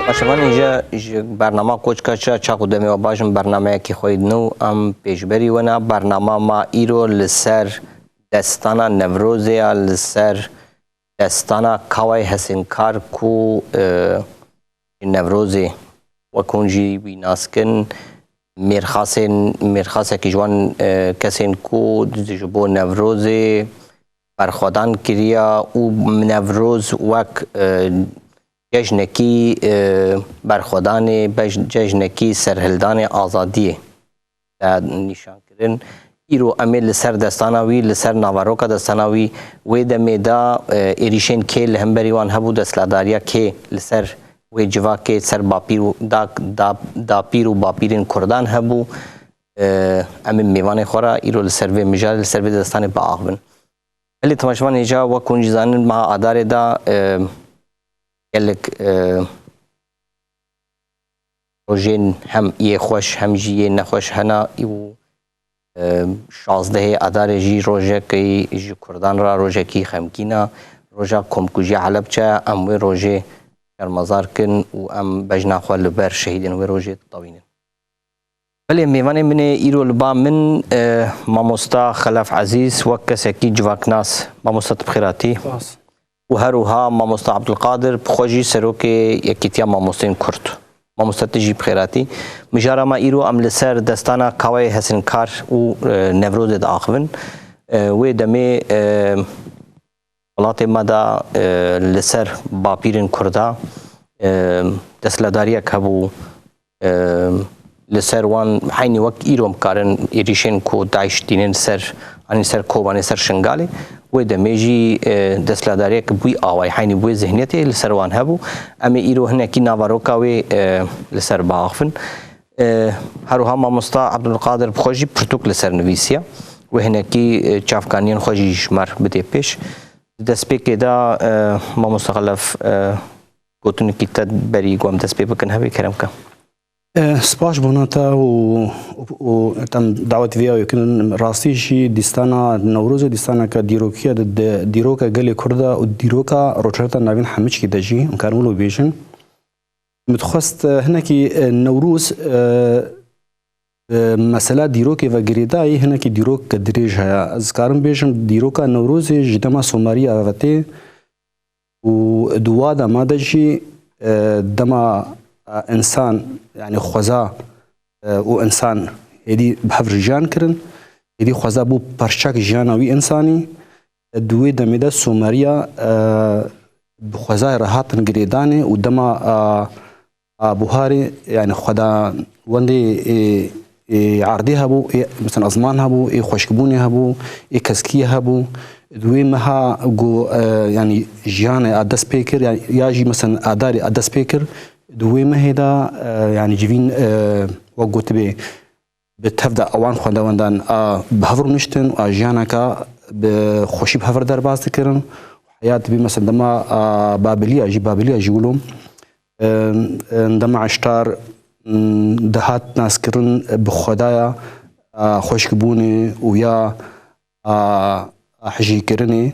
تماشاوان اینجا برنامه کوچکا چاقو دمی و باشم برنامه که خواهید نو ام پیشبری ونه برنامه ما ایرو لسر دستانا نوروزی لسر دستانا کوای حسینکار کو نوروزی و کنجی بیناسکن میرخاسه که جوان کسین کو جبو نوروزی برخودان کریا او نوروز وک جشنکی برخودان جشنکی سرهلدان آزادیه نشان کردن ایرو امیل لسر دستاناوی لسر ناواروکا دستاناوی و دمی دا ایریشن که لهمبریوان هبو دستلاداریا که لسر و جوا که سر باپیرو دا پیرو باپیرین کردان هبو امیل میوان خورا ایرو لسر و مجال لسر و دستان با آغبن ولی تماشاوان ایجا و کنجی زانن ما آدار دا گلک روژین هم یه خوش هم جیه نخوش هنا ایو 16 آدار جی روژه که جی کردان را روژه کی خمکینا روژه کمکوژی حلب چه ام و روژه شرمزار کن و ام بجنا خواه لبر شهیدین و روژه طوینن ولی میوان من ایرو لبا من ماموستا خلف عزیز و کسکی جواکناس ماموستا بخیراتی و هروها ماموستا عبدالقادر بخوجی سروک یکیتیا ماموستین کرد ماموستا تجی بخیراتی مجارا ما ایرو ام لسر دستانا کوای حسینکار و نوروز دا آخون و دمی ولات مدا لسر باپیرین کردا دستلداریا کبو لسر وان حینی وقت ایرو مکارن ایریشن کو داعش دینن سر آنی سر کوبانی سر شنگالی و دمیجی دستلاداری که بوی آوای حینی بوی ذهنیتی لسر وان هبو اما ایرو هنکی ناواروکاوی لسر باغفن هروها ماموستا عبدالقادر بخوشی پرتوک لسر نویسیا و هنکی چافکانیان خوشی شمار بده پیش دست پی که دا ماموستا خلف گوتونی که تد بری گوام دست پی بکن هبی کرم که سپاش بوناتا و تم دعوت ویا یکن راستیشی دیستانا نوروز دیستانا که دیروکیه دیروکا گلی کرده و دیروکا روچرتا نوین حمیچ کی دجی امکانولو بیشن متخست هنا کی نوروز مسئله دیروکی و گریدایی هنا کی دیروک کدریج هیا از کارم بیشم دیروکا نوروز جدما سوماری آوته و دوادا مادجی دما انسان يعني خوزا و انسان يدي بحفر جان كرن يدي خوزا بو برشاك جانوي انساني دوي دميدا سومريا بخوزا رهاتن قريداني ودما بوهاري يعني خدا وندي عرديها بو مثلا ازمانها بو خوشكبوني هبو كسكي هبو دوي مها جو يعني جاني ادس بيكر يعني ياجي مثلا اداري ادس بيكر دوی مهدا يعني جوین وقت به بتفدا اوان خواندن بهفر نشتن و جانا کا بخوشی بهفر در باز کردن حیات بی مثلا دما بابلیا جولم دما عشتار دهات ناس کردن بخدایا خوشکبونی و یا حجی کردنی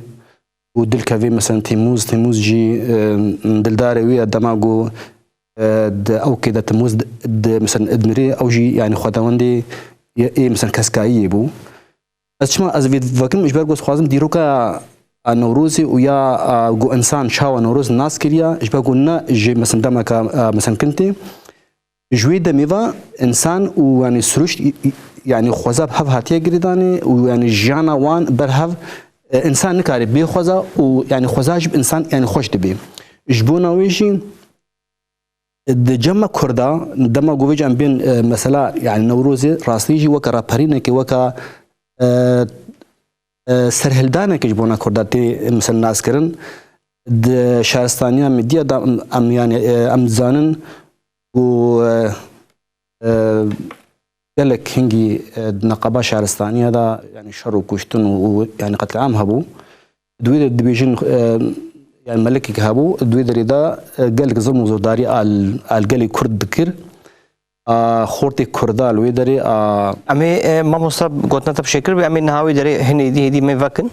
و دل کاوی مثلا تیموز جی دلداری وی دما گو او كده تموز مثلا ادمري او جي يعني خداوندي مثلا كسكاي بو اشما از فيكم مش برغوس خوازم ديروكا نوروزي ويا جو انسان شاو نوروز ناس كريا اش بقولنا جي مثلا دمك مثلا كنتي جوي دميفا انسان ويعني سروش يعني خوزاب هف هاتيه جريداني ويعني جانا وان برهف انسان نكاري بي خوزا ويعني خوزاج انسان يعني خوش دبي جبونا ويجي جمع كردا دما جوفيج ام بين مثلا يعني نوروزي راستيجي وكا رابرينا كي وكا سرهلدانا كي جبونا كردا تي مثلا ناس كرن د شهرستانيا مديا ام يعني ام زانن و قالك هنجي نقابه شهرستانيا دا يعني شر وكشتن ويعني قتل عام هبو دوير الدبيجن يعني ملكي كهابو دوي دريدا قالك ظلم وزرداري قالي كرد بكر خورتي كردال ويدري امي ما مصاب قلتنا تبشكر بامي نهاوي دري هني دي مي فاكن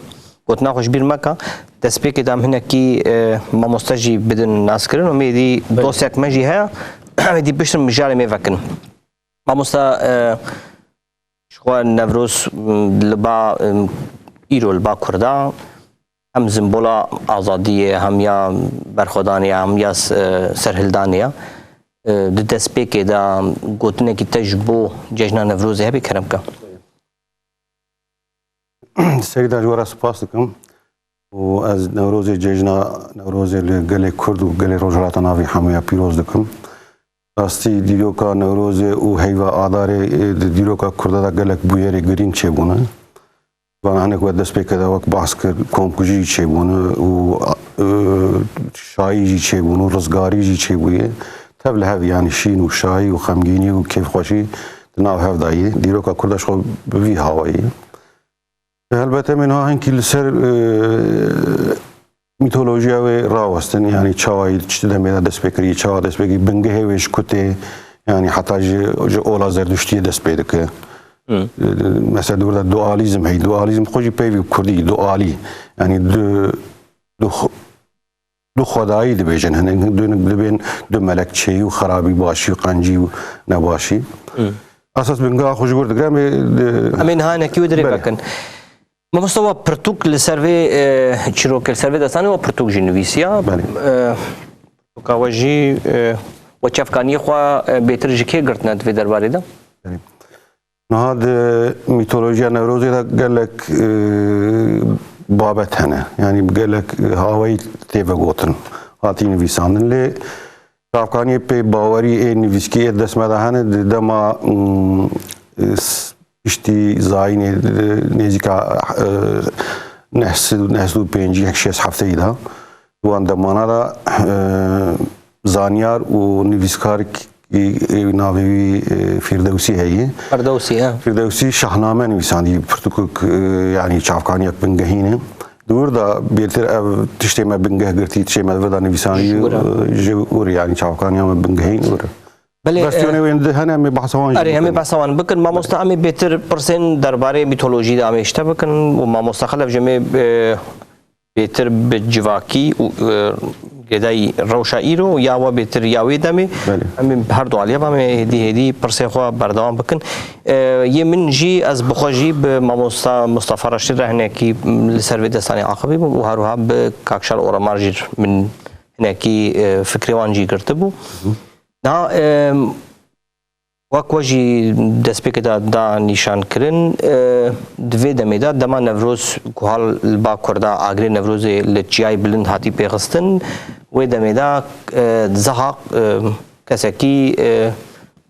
گوتنا خوش بیر مکا دست پی که دام هنه کی ماموستا جی بدن ناس کرن و میدی دوستیک مجی ها میدی بشتر مجال می وکن ماموستا شخوا نوروز لبا ایرو لبا کردا هم زنبولا آزادیه هم یا برخودانیه هم یا سرهلدانیه دست پی که دا گوتنه کی تجبو جشن نوروز هبی کرم که سيدا جوارا سپاس دکم و از نوروز جشنا نوروز گل کرد و گل روجرات ناوی همه پیروز دکم راستی دیروکا نوروز او هیوا آداره دیروکا کرده دا گلک بویری گرین چه بونه و هنک و دست پیکه دا وقت بحث کرد کمکجی چه بونه و شایی جی چه بونه و رزگاری جی چه بویه تبل هف یعنی شین و شایی و خمگینی و کیف خوشی ناو هف دایه دیروکا کردش خو بوی هوایی البته منها هنکی لسر میتولوژیا و راوستن یعنی چای چطور میاد دست بکری چای دست بکری بنگه ویش کته یعنی حتی جو اولا زردشتی دست بیده که مثلا دور دوالیزم هی دوالیزم خوشی پیوی کردی دوالی یعنی دو خدایی دبیجن هنگ دبین دو ملک چی و خرابی باشی و قنجی و نباشی اساس بنگه خوش گرد گرم امین ها نکیو دری بکن ما مستوى برتوك لسيرفي تشيروك السيرفي دستاني وبرتوك جنويسيا كاوجي وتشافكاني خوا بيتر جيكي قرتنا في درباري ده هذا ميثولوجيا نوروزي ده قال لك بابت هنا يعني قال لك هاوي تيفا غوتن هاتي نويسان اللي شافكاني بي باوري نويسكي دسمه ده هنا دما اشتی زاین نزدیک نسل پنجی هشت هفته ایده و اندمانا دا زانیار و نویسکار کی ناوی فردوسی هایی فردوسی شاهنامه نویساندی پرتوک یعنی چافکانی یک بنگهینه دور دا بیرتر تشتی ما بنگه گرتی تشتی ما وردا نویساندی جور یعنی چافکانی ما بنگهین ور بس یونه وینده هنه می بحثوان اره همی بحثوان بکن ما مستعمی بهتر پرسن درباره میتولوژی دا آمیشته بکن و ما مستخلف جمع بهتر بجواکی و گدای روشایی رو یا و بهتر یاوی دمی همی هر دو علیه با هدی پرسه خواه بردوان بکن یه من جی از بخوجی به ما مصطفى رشید رهنه کی لسروی دستانی عاقبی و هروها به کاکشار اورامار جیر من هنه کی فکری وانجی کرده بو نا وەک وەژی دەست پێکەدا دا نیشانکردن divê demê de dema Newroz ku hal li Bakurda agrê Newrozê li çiyayê bilind hatî pêxistin wê demê de Zehaq kesekî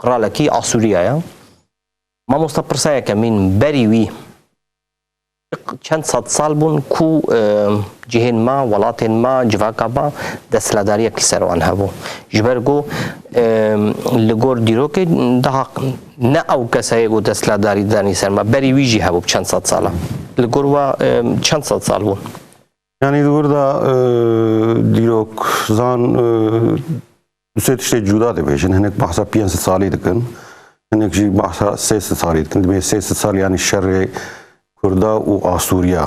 qiralekî Asûriya ye mamosta pirsayeke mîn berî wî çend sed sal bûn ku cihên me welatên me civaka me desthilatdariyek li ser wan hebû ji ber got li gor dîrokê daha ne ew kesayê got desthilatdarî danî ser me berî wî jî hebû çend sed sala li gor we çend sed sal bûn yani burada dîrok zan du sê tiştê cuda dibêjin hinek behsa 500 salî dikin hinek jî behsa 300 salî dikin dibê 300 sal yani şerê Kurda و آسوریا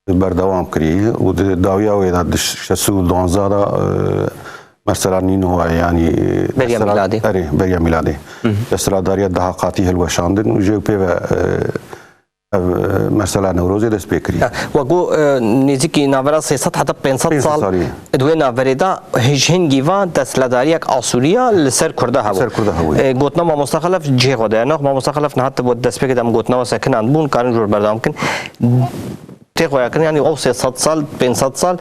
بردوام کری و داویا و داد شسو دانزادا مثلا نینو یعنی بریا میلادی بریا میلادی دستلاداری ده قاطی هلوشاندن و جو پی مثلا نوروز دست بکری و گو نزدیکی ناورا 300 حتی 500 سال دوی ناوریدا هجین گیوان دستلاداریک آسوریا لسر کرده هوا گوتنا ما مستخلف جه خدا نه ما مستخلف نه حتی بود دست بکدم گوتنا و سکنان بون کارن جور بردام کن تقوی کن یعنی او 300 سال 500 سال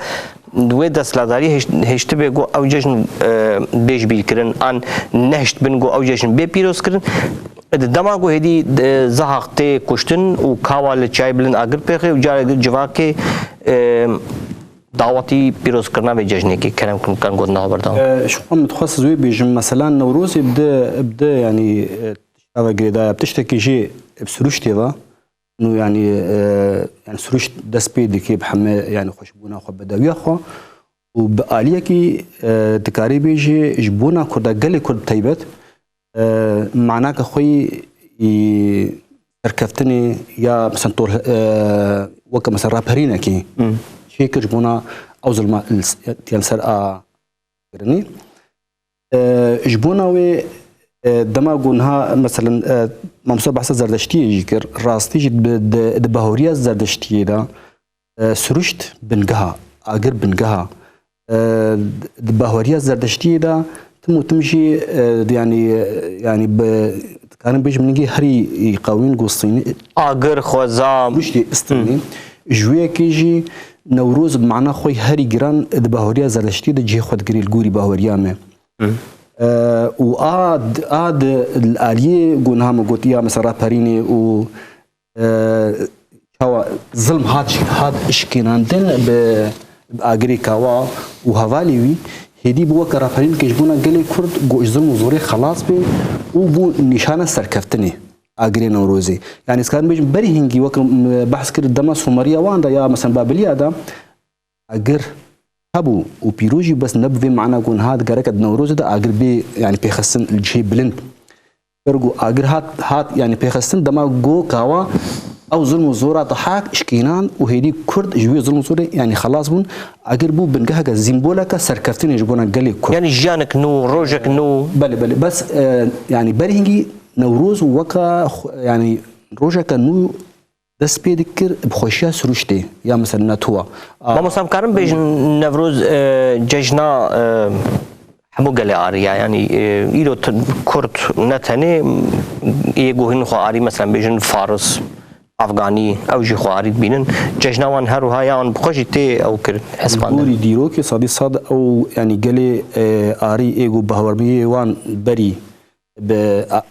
دوی دستلاداری هشت بگو او جشن بیش بیل کرن آن نهشت بنگو او جشن بی پیروز کرن دماغو هدی زهاق ته کشتن و کاوال چای بلند اگر پیخه و جای جواکه دعوتی پیروز کرنا به جشنی که کرم کن گود نه بردم شو متخصص زوی بیجم مثلا نوروز ابدا يعني تشتغل جريدا بتشتكي شيء بسروش تيوا انه يعني سروش دس بيدي كي بحمل يعني خشبونا خو بدوي خو وبآليه كي تكاري بيجي جبونا كردا قال كرد تيبت معناك خوي تركفتني يا مثلا طول وەکە مەسەن ڕاپەرینەکی چی کرد بوونا ئەو زڵمە تیان سەر ئاگرنی ji bona wê dema gonha mesela mamsa behsa zerdeştiyê jî kir rastî jî di bahoriya zerdeştiyê de siruşt bingeha agir bingeha di bahoriya zerdeştiyê de tim û tim jî yani dikarin bêjim ningî herî qewîn gostînî agir xweza ruştê istinî ji wê yekê jî Newroz bi mena xwe herî giran di bahoriya zerdeştiyê de cihê xwedgirî li gorî bahoriya me و عاد الآلية قلنا هم قوتيا مثلا رابريني و هوا ظلم هاد اشكيناندن بأجريكا وهواليوي هدي بوك رابرين كيجبونا قالي كرد قوش ظلم وزوري خلاص بي وبو نشانة سركفتني أجري نوروزي يعني كان بيجي بري هنجي وك بحث كرد دما سومريا واندا يا مثلا بابليا دا أجر هبو وبيروجي بس نبذي معنا قون هاد قريك نوروز ده اجر بي يعني بيخسن الجي بلند برجو اجر هات يعني بيخسن دما جو كاوا او ظلم وزورا ضحاك اشكينان وهيدي كرد جوي ظلم وزوري يعني خلاص بون اجر بو بنجهك زيمبولك سركفتين يجبونا قالي كرد يعني جانك نو روجك نو بلي بس يعني برينجي نوروز وكا يعني روجك نو دست پێ دکرد بخۆشیە سروشتێ یا مثلا نەتووە مامۆستام کارم بێژن نەڤرۆز جەژنا هەموو گەلێ ئاریە ینی ئیرۆ کورد نەتەنێ ئێگوهین خۆ ئاری مەسەلەن بێژن فارس ئەفغانی ئەو ژی خۆ ئاریت بینن جەژناوان هەروها یان بخۆشی تێ ئەو کرد هەسپاندن گۆری دیرۆکی سادی ساد ئەو ینی گەلێ ئاری ئێگ و بەهەوەربیێ وان بەری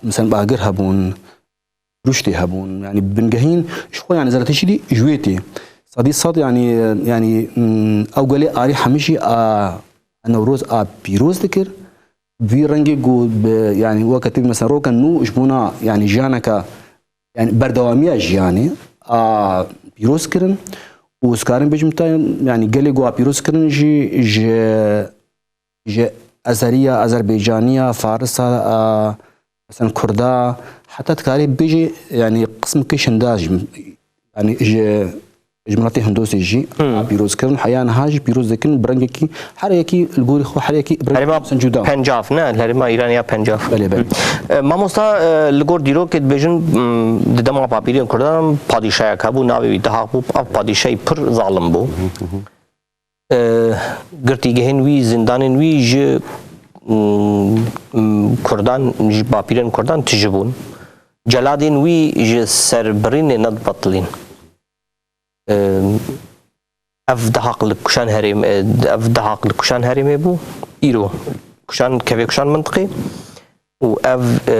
مثلا باگر هەبوون رشتي هبون يعني بنجهين شو يعني زرتشي دي جويتي صديق صاد يعني او قال اري حمشي نوروز بيروز ذكر في رنجي جو يعني هو كاتب مثلا روكا نو جبونا يعني جانك يعني بردواميه جياني بيروز كرن وسكارن بجمتا يعني قال جو بيروز كرن جي ازريه اذربيجانيه فارسه مثلا كردا حتى تكاري بيجي يعني قسم كيشنداج يعني جمراتي هندوسي جي بيروز كرن حيانا هاج بيروز ذكن برنجكي حريكي الجوري خو حريكي برنجكي سنجودا بنجاف نا لرما ايرانيا بنجاف بله بله ما مستا لگور دیرو که بيجن دما پاپیرین کردم پادشاه کبو ناوی دها بو پادشاه پر ظالم بو گرتیگهن وی زندانن وی ج کردان باپیرن کردان تجبون جلادين وي سربرين ند بطلين اف دهاق لكشان هريم اف دهاق لكشان هريم بو ايرو كشان كيف كشان منطقي و اف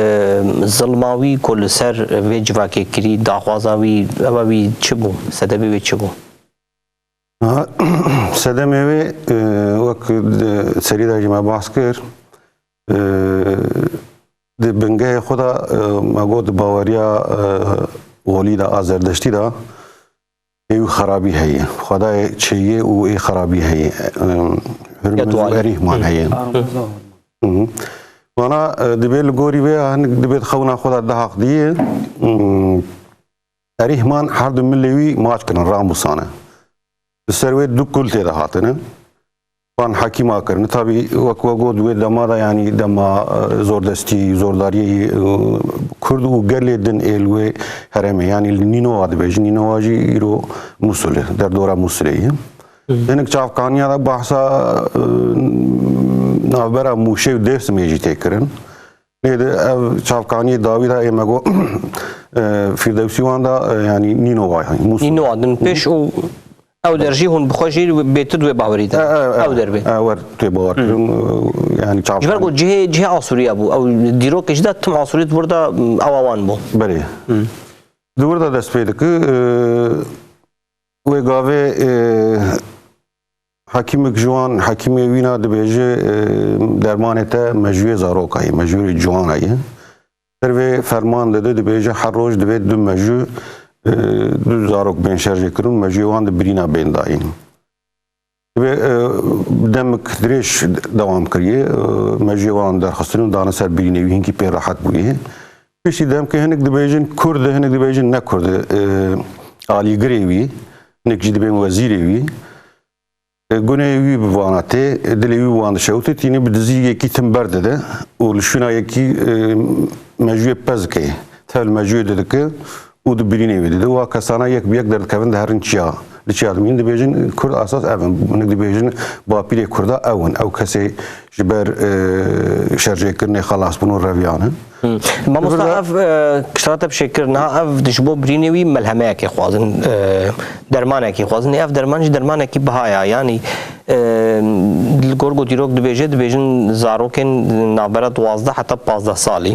ظلماوي كل سر وجوا كري داخوازاوي اوي تشبو سدبي تشبو سدمي وقت سريدا جما باسكر د بنگه خدا مگود باوریا ولی دا آزردشتی دا ایو خرابی هی خدا چیه او ای خرابی هی هرمزوری مان هی وانا دبیل گوری و هن دبیل خونا خدا ده حق دیه اریحمان هر دو ملیوی ماچ کنن راموسانه سروی دو کلته ده هاتنه وان حکیما کرن تابی وقت وی دما يعني دما زوردستی زورداری کرد و گل دن ایلوی هرمه يعني نینو آد بیش نینو آجی ایرو موسوله در دورا موسوله دنک چاف کانیا دا بحثا نابرا موشه درس میجی تکرن نید چاف کانی داوی دا ایمگو فیردوسی وان دا يعني نینو وای نینو آدن پیش او او درجي هون بخوجي بيتدو باوريدا او دربي اور تو باور يعني چاپ جبر جهه عصري ابو او ديرو كجدا تم عصريت بردا اوان بو بله دوردا دسپيدك و گاوه حکیم جوان حکیم وینا دبیجه درمانته مجوی زاروکای مجوی جوانای سروی فرمان داده دبیجه هر روز دبی دو مجو دو زاروک بین شرجه کرن مجوان دبرینا بین داین و دمک دریش دوام کریه مجوان در خستون دانه سر برینه وین کی پر راحت بویه پیشی دم که هنگ دبیجن کرد هنگ دبیجن نکرد عالی گریوی hinek jî dibên wezîrê wî gunê wî bivanate dilê wî wan dişewte tîne bi dizî yekî tim berdide û li şûna yekî mejûyê pez dike tev li mejûyê didike û di birînê wê dide wa kesana yek bi yek derdikevin di herin çiya li çiya dimîn dibêjin Kurd asas ev in hinek dibêjin bapîrê Kurda ew in ew kesê ji ber şerjêkirinê xelas bûn û reviyan in مامۆستا ئەv کشتاتە پشێکردنها ئەv دژ بۆ برینێوی مەلهەمەیەکی خوازن دەرمانێکی خوازن ئەv دەرمانش دەرمانێکی بەهایە ینی گۆرگ و دیرۆک دبێژن زارۆکên ناوبەرە 12 حتا 15 ساڵی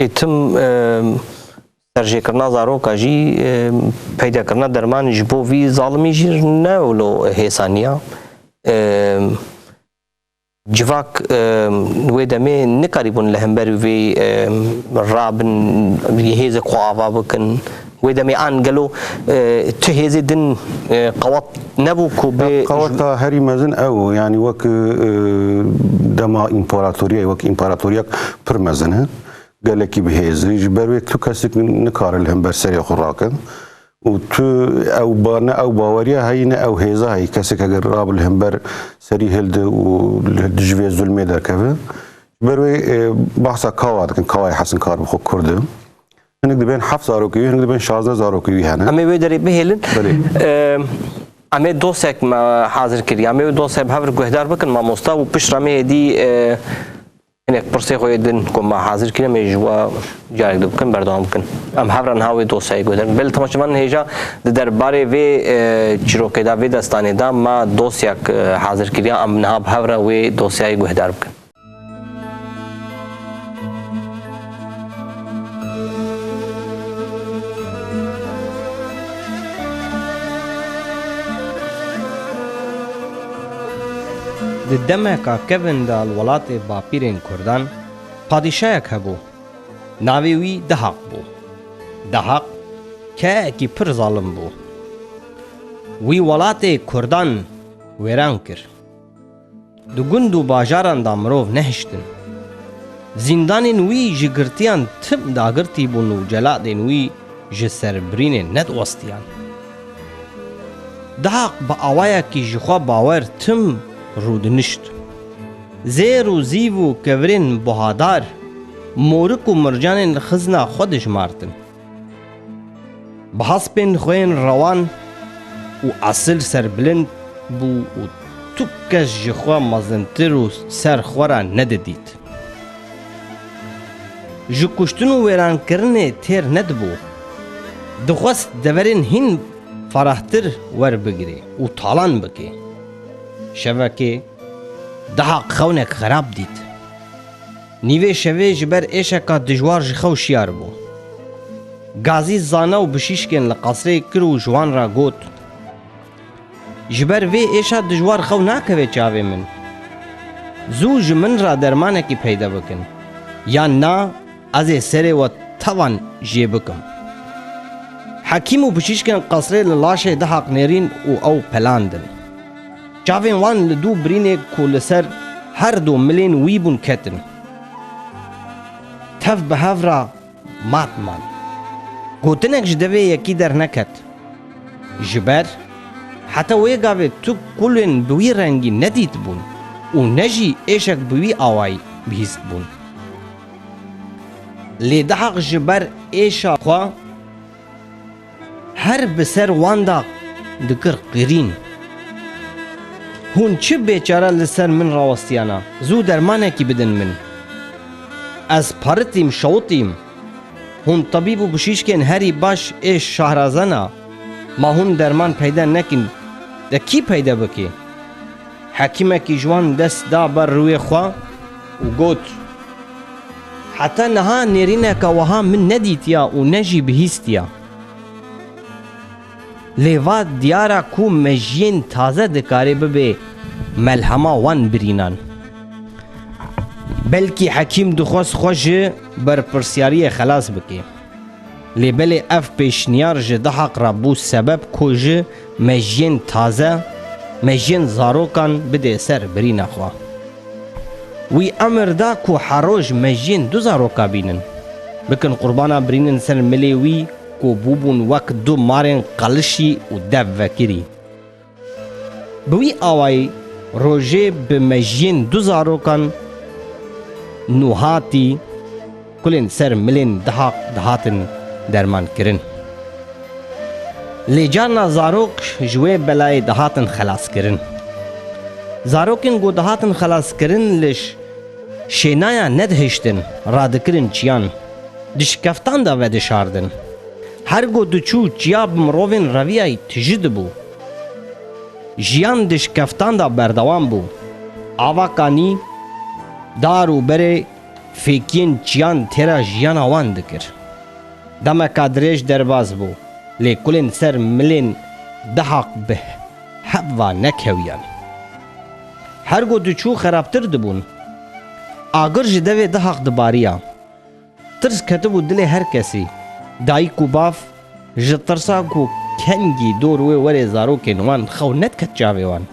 ئێتم سەرژێکردنا زارۆکە ژی پەیداکردنا دەرمانی ji بۆ vî zalimî jî newlo hêsaniya civak wê demê nikarîbûn li hember vê rabin hêzê xwe ava bikin wê demê an gelo tu hêzê din qewat nebû ku bê qeweta herî mezin ew yanî wek dema împaratoriyayê wek împaratoriyek pir mezin e gelekî bihêzî ji ber wê tu kesek nikare li hember serê xwe rakin û tu ew ne ew baweriya heyî ne ew hêza heyî kesek eger rabi li hember serî hildi û ji vê zulmê derkeve ji ber wê behsa kawa dikin kawayê Hesin Karbixwe Kurd e hinek dibên 7 zarokî wî hinek dibên 16 zarokî wî hene em ê wê derê bihêlin em ê dosek me hazir kiriye em ê wê dosek bi hev re guhdar bikin mamosta û pişt re me êdî hinek pirsê xwe din ku me hazir kiriye em ê ji we carek dibikin berdewam bikin em hev re niha wê dosyayê guhdar bikin belê temaşevan hêja di derbarê vê çîrokê da vê destanê da me dosyek hazir kiriye em niha bi hev re wê dosyayê guhdar bikin Di demeka kevin da welatê Bapîrên Kurdan padîşayek hebû. Navê wî Dihaq bû. Dihaq keyekî pir zalim bû. Wî welatê Kurdan wêran kir. Di gund û bajaran da mirov nehiştin. Zindanên wî ji girtiyan tim dagirtî bûn û celadên wî ji serbirînê nedwestiyan. Dihaq bi awayekî ji xwe bawer tim rûdinişt. Zêr û zîv û kevirên buhadar morik û mircanên li xizna xwe dijmartin. Bi hespên xwên rewan û esil serbilind bû û tu kes ji xwe mezintir û serxwera nedidît. Ji kuştin û wêrankirinê têr nedibû. Dixwest deverên hîn ferahtir werbigire û talan bike. Şevekê Dihaq xewnek xerab dît. Nîvê şevê ji ber êşeka dijwar ji xew şiyar bû. Gazî zana û bişîşkên li qesrê kir û ji wan re got: Ji ber vê êşa dijwar xew nakeve çavê min. Zû ji min re dermanekî peyda bikin. Yan na ez ê serê we tevan jê bikim. Hekîm û bişîşkên qesrê li laşê Dihaq nêrîn û ew pelandin. Çavên wan li dû birînê ku li ser her du milên wî bûn ketin. Tev bi hev re matman. Gotinek ji devê yekî derneket. Ji ber heta wê gavê tu kulên bi wî rengî nedît bûn û ne jî êşek bi wî awayî bihîst bûn. Lê Dihaq ji ber êşa xwe her bi ser wan da dikir qîrîn. Hûn çi bêçare li ser min rawestiyana, zû dermanekî bidin min. Ez paritîm şewitîm. Hûn tabîb û bişîşkên herî baş ê şahrazana, ma hûn derman peyda nekin, de kî peyda bike? Hekîmekî ji wan dest da ber rûyê xwe û got: Heta niha nêrîneka wiha min nedîtiya û ne jî bihîstiya. Lêva diyara ku mejiyên taze dikarê bibe melhema wan birînan. Belkî hekîm dixwest xwe ji berpirsyariyê xelas bike. Lê belê ev pêşniyar ji Dihaq re bû sebeb ku ji mejiyên taze, mejiyên zarokan bide ser birîna xwe. Wî emir da ku her roj mejiyên du zaroka bînin. Bikin qurbana birînin ser milê wî ku bûbûn wek du marên qelişî û dev vekirî. Bi wî awayî rojê bi mejiyên du zarokan nûhatî kulên ser milên dihaq dihatin dermankirin. Lê carna zarok ji wê belayê dihatin xelaskirin. Zarokên ku dihatin xelaskirin li şênaya nedihiştin, radikirin çiyan, dişkeftan da vedişardin. Her ku diçû çiya bi mirovên reviyayê tijî dibû. Jiyan dişkeftan da berdewam bû. Ava kanî dar û berê fêkiyên çiyan têra jiyana wan dikir. Demeka dirêj derbas bû. Lê kulên ser milên dihaq bi hevva nekewiyan. Her ku diçû xerabtir dibûn. Agir ji devê dihaq dibariya. Tirs ketibû dilê her kesî. Dayîk û bav ji tirsa ku kengî dor wê werê zarokên wan xew nedket çavê wan.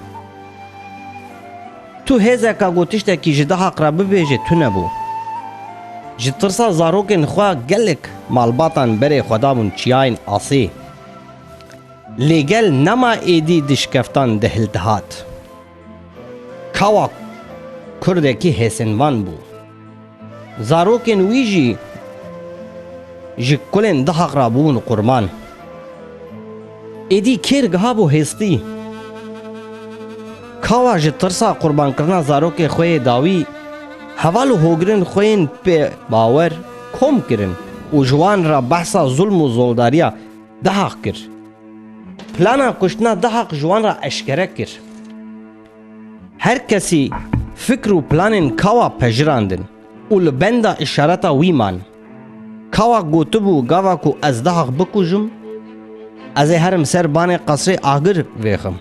Tu hêzeka ku tiştekî ji dihaq re bibêje tu nebû. Ji tirsa zarokên xwe gelek malbatan berê xwe dabûn çiyayên asê. Lê gel nema êdî dişkeftan di hildihat. Kawa Kurdekî hêsînvan bû. Zarokên wî jî ji kulên dihaq re bûn qurban. Êdî kêrgiha bû hêstî. Kawa ji tirsa qurbankirina zarokê xwe yê dawî heval û hogirên xwe yên pê bawer kom kirin û ji wan re behsa zulm û zoldariya dihaq kir. Plana kuştina dihaq ji wan re eşkere kir. Her kesî fikr û planên kawa pejirandin û li benda îşareta wî man. Kawa gotibû gava ku ez dihaq bikujim, ez ê herim ser banê qesrê agir vêxim.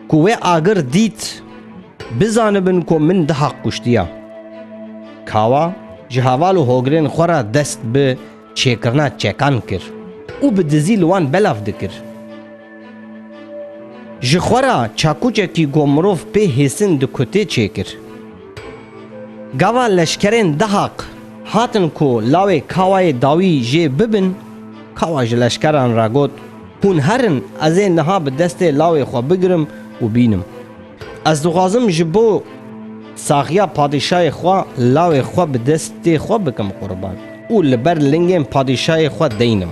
Ku wê agir dît, bizanibin ku min dihaq kuştiya. Kawa ji heval û hogirên xwe re dest bi çêkirina çekan kir û bi dizî li wan belav dikir. Ji xwe re çakûçekî ku mirov pê hêsin di kutê çêkir. Gava leşkerên dihaq hatin ku lawê kawayê dawî jê bibin, kawa ji leşkeran re got, hûn herin ez ê niha bi destê lawê xwe bigirim û bînim. Ez dixwazim ji bo saxiya padîşayê xwe lawê xwe bi destê xwe bikim qurban û li ber lingên padîşayê xwe deynim.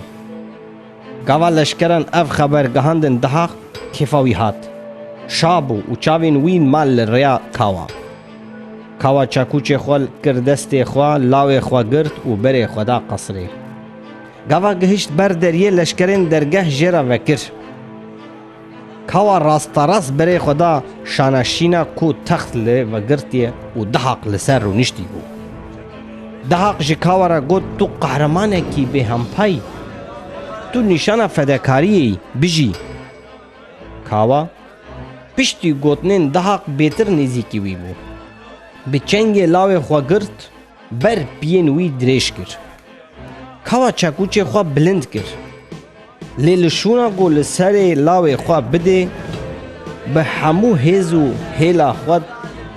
Gava leşkeran ev xeber gihandin dihaq kêfa wî hat. Şabû û çavên wî mal li rêya kawa. Kawa çakûçê xwe kir destê xwe, lawê xwe girt û berê xwe da qesrê. Gava gihişt ber deriyê leşkerên dergeh jê re vekir. Kawa rastarast berê xwe da şaneşîna ku text li vegirtiye û dihaq li ser rûniştî bû. Dihaq ji kawa re got tu qehremanekî bêhempay, tu nîşana fedakariyê bijî. Kawa piştî gotinên dihaq bêtir nêzîkî wî bû. Bi çengê lawê xwe girt, ber piyên wî dirêj kir. Kawa çekûçê xwe bilind kir. Lê li şûna ku li serê lawê xwe bidê, bi hemû hêz û hêla xwe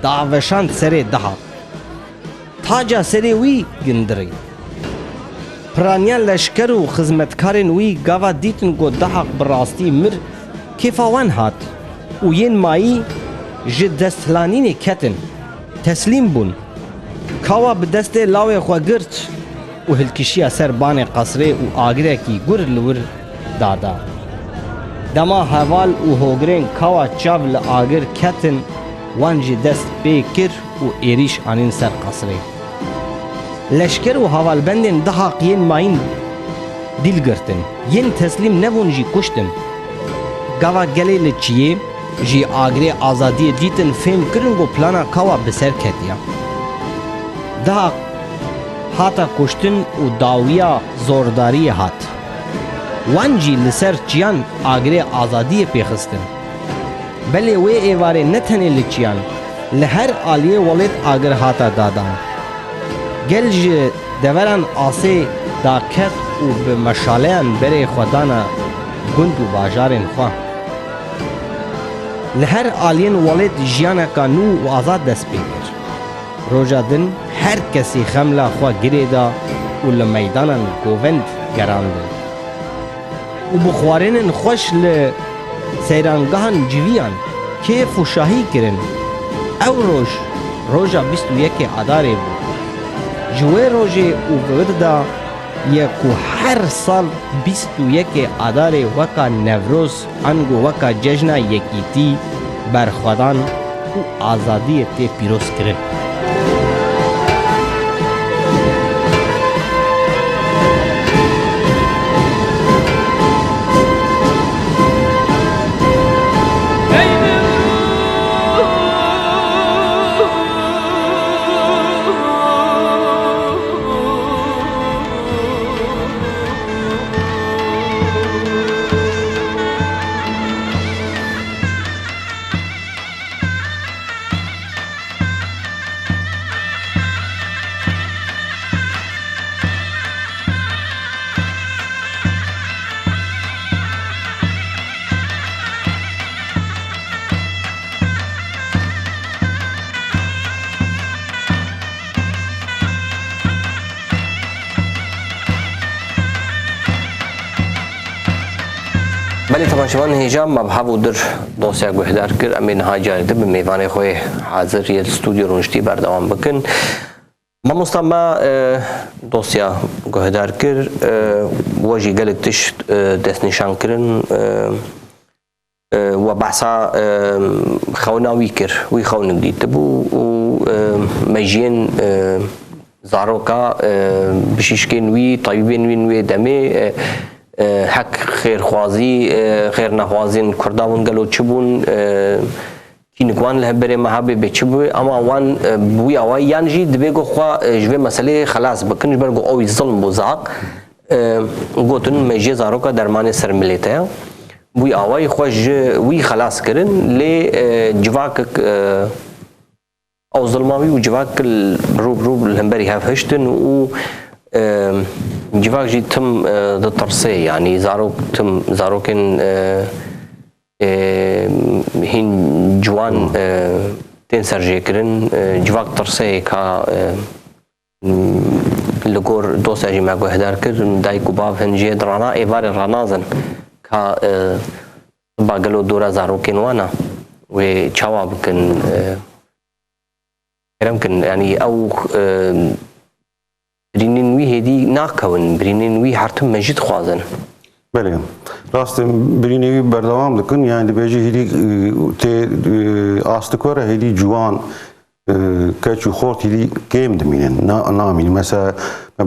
daveşand serê dihaq. Taca serê wî gindirî. Piraniya leşker û xizmetkarên wî gava dîtin ku dihaq bi rastî mir, kêfa wan hat û yên mayî ji desthilanînê ketin, teslîm bûn. Kawa bi destê lawê xwe girt û hilkişiya ser banê qesrê û agirekî gur li wir dada. Dema heval û hogirên kawa çav li agir ketin, wan jî dest pê kir û êrîş anîn ser qesrê. Leşker û hevalbendên dihaq yên mayîn dîl girtin, yên teslîm nebûn jî kuştin. Gava gelê li çiyê jî agirê azadiyê dîtin fêm kirin ku plana kawa bi ser ketiya. Dihaq hata kuştin û dawiya zordariyê hat. Wan jî li ser çiyan agirê azadiyê pêxistin. Belê wê êvarê ne tenê li çiyan, li her aliyê welêt agir hata dadan. Gel ji deveran asê da ket û bi meşaleyan berê xwe dana gund û bajarên xwe. Li her aliyên welêt jiyaneka nû û azad dest pê kir. روژا دن هر کسی خملا خوا گره دا و لمیدانن گووند گراندن و بخوارنن خوش سیرانگاهن جویان کیف و شاهی کرن او روژا 21 عداره بود جوه روژه و گود دا یکو هر سال 21 عداره وکا نوروز انگو وکا جشن یکیتی برخوادان و آزادی تی پیروز کرن بله تماشاوان هیجا مبحث و در دوسیا گوهدار کر امین ها جارده به میوان خوی حاضر یه استودیو رونشتی بردوام بکن ما مستما دوسیا گوهدار کر واجی گلک تش دست نشان کرن و بحثا خوناوی کر وی خون دید تبو و مجین زاروکا بشیشکن وی طبیبین وی دمه حق خیرخوازی خیر نخوازین کرداون گلو چبون کی نکوان له بره محبه بچبو اما وان بوی اوای یانجی دبیگو خوا جوه مسئله خلاص بکنج برگو اوی ظلم بوزاق گوتن مجی زاروکا درمان سر ملیتا بوی اوای خوش وی خلاص کرن لی جواک او ظلماوی و جواک روب لهمبری هف هشتن و جواك جي تم دترسي يعني زاروكن هين جوان تنسر جيكرن جواك ترسي كا لغور دوسا جي ماغو هدار كر دايكو باب هنجي درانا ايوار رانازن كا باقلو دورا زاروكن وانا و چاوا بكن يمكن يعني او برینین وی هدی ناکون برینین وی هرتم مجید خوازن بله راست برینین وی بردوام دکن یعنی بیجی هدی ته آستکوره هدی جوان کچو خورد هدی کم دمینن نامین مثلا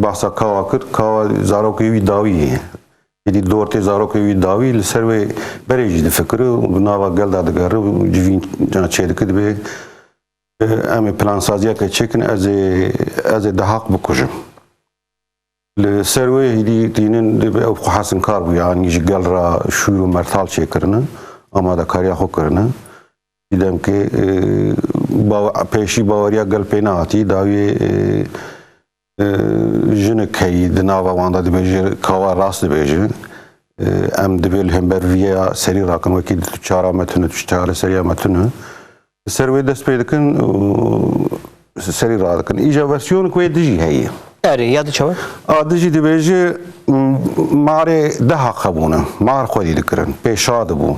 بحثا کاوا کرد کاوا زاروکی وی داویه هدی دورت زاروکی وی داوی لسر وی بریجی دفکر و ناوا گل دادگر و جوین جنا چه دکد به ام پلان سازیا که چکن از دهاق بکوجم لسروي هدي تينن او حسن كاربو يعني يجي قال را شورو مرتال شي كرنا اما دا كاريا خو كرنا دم كي بيشي باوريا قال بيناتي داوي جن كي دناوا واندا دي بيجي كوا راس دي بيجي ام دبل هم برفيا سري راكن وكي تشارا متن تشارا سريا متن سروي دس بيدكن سري راكن ايجا فيرسيون كوي دجي هي اري ياد شو دجي دي بيجي ماري دها قبونه مار خودي دكرن بيشاد بو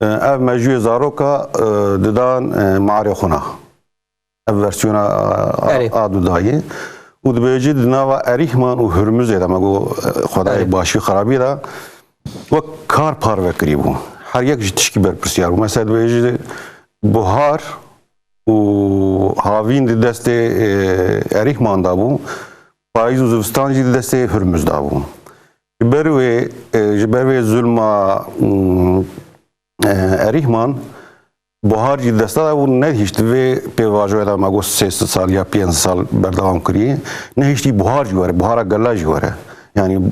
اف مجوي زاروكا ددان ماري خنا اف فيرسيون ادو داي و دي بيجي دناوا اريحمان و هرمز دما خداي باشي خرابي دا و كار پار وكريبو هر يك تشكي بر برسيار مثلا بيجي بهار و هاوین دی دست اریحمان دابو پاییز و زمستان دی دست هرمز دابو جبروی ظلم اریحمان بهار دی دست دابو نه هیچ دوی پیواجو دا مگو 3 سال یا 5 سال بردوام کریه نه هیچ بهار جواره بهار گلا جواره يعني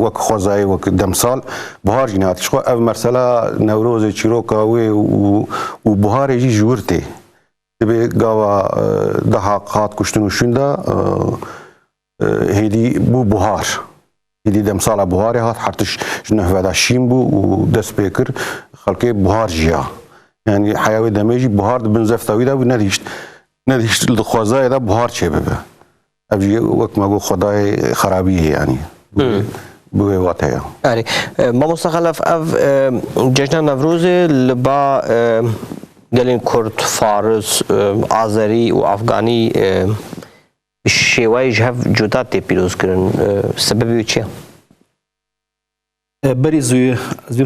وك خوزاي وك دمسال بهار جنات شو اف مرسلا نوروز چيروكا و بهار يجي جورتي تبي قاوا دها قات كشتن شندا هدي بو بهار هدي دمسال بهار هات حرتش جنه ودا شيم بو و دس بيكر خلقي بهار جيا يعني حيوي دمجي بهار بنزفتاوي دا نديشت ندیش دخوازای دا بهار چه ببه ابجی وقت ما گو خدای خرابیه یعنی بوی واتیا آره ما مستخلف اف جشن نوروز لبا گلین کرد فارس آذری و افغانی شیوای جهف جدا تی پیروز کرن سببی چیه؟ بري زوي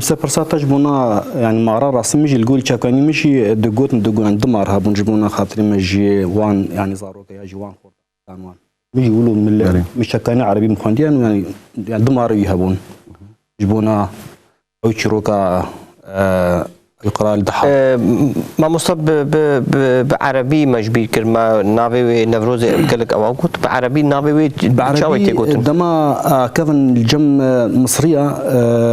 سه فرصات جبونا يعني معرا راسي مجي الجول تشاكاني مشي دقون عند مارها بنجبونا خاطري مجي وان يعني زاروك يا جوان خورد وان مجي يقولوا من مش تشاكاني عربي مخانديان يعني دمار يهبون جبونا او تشروكا القراء الدحاء ما مصاب بعربي مجبي كلمة نافي نفروز قالك او قلت بعربي نافي بعربي دما كفن الجم مصرية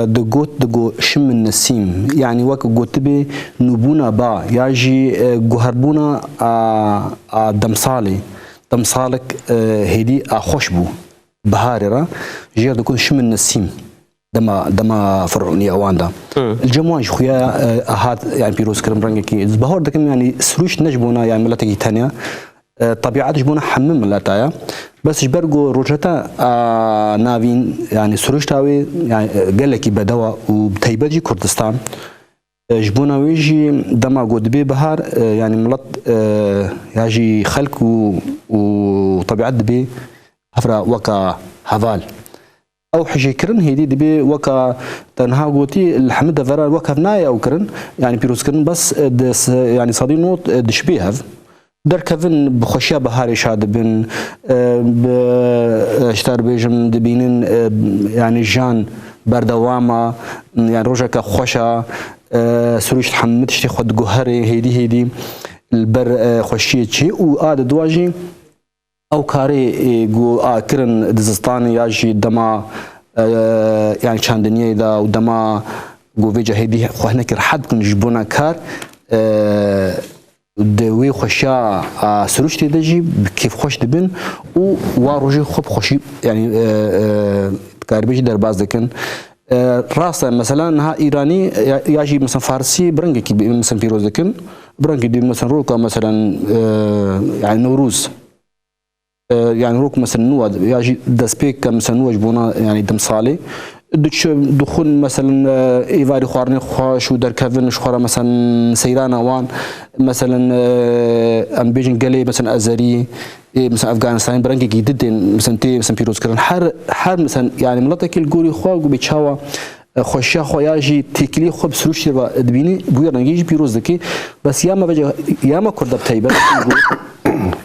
دقو شم النسيم يعني وك قلت بي نبونا با ياجي جهربونا دمصالك هدي خوشبو بهاررة جير دكون شم النسيم دما فرعوني اواندا الجمواج خويا هات يعني بيروز كرم رنجكي زبهور دكم يعني سروش نجبونا يعني ملاتي ثانيه طبيعه جبونا حمم ملاتايا بس جبرجو روجتا نافين يعني سروش تاوي يعني قال لك بدوا وبتيبجي كردستان جبونا ويجي دما قد بهار يعني ملط يجي خلق وطبيعه بي حفره وكا هفال او حجي كرن هيدي دبي وكا تنها قوتي الحمد فرا وكا فنايا او كرن يعني بيروز كرن بس يعني صدي نوت دشبيهف در كفن بخشيا بهاري شاد بن اشتار بيجم دبينين يعني جان بردواما يعني روجك خوشا سروش تحمد شتي خد جوهري هيدي البر خشيه شي واد دواجي او كاري جو كرن دزستاني ياجي دما يعني شاندنيه دا ودما جو فيجا هيدي خو هنا كر حد كن جبونا كار دوي خشا سروشتي دجي كيف خوش دبن و واروجي خب خوشي يعني كاربيج درباز دكن راسا مثلا ها ايراني ياجي مثلا فارسي برنجي مثلا فيروز دكن برنجي دي مثلا روكا مثلا يعني نوروز يعني روك مثلا نواد يجي دسبيك مثلا نوج بونا يعني دمصالي دخول مثلا ايفاري خوارني خوش ودر كافن شخورا مثلا سيران وان مثلا ام بيجن قالي مثلا ازري مثلا افغانستان برانكي جديد مثلا تي مثلا بيروز كرن حر مثلا يعني ملاتك الجوري خو بيتشاوا خوشا خوياجي تيكلي خو بسروش دبيني بوير نجي بيروز دكي بس ياما بجا ياما كرد بتايبه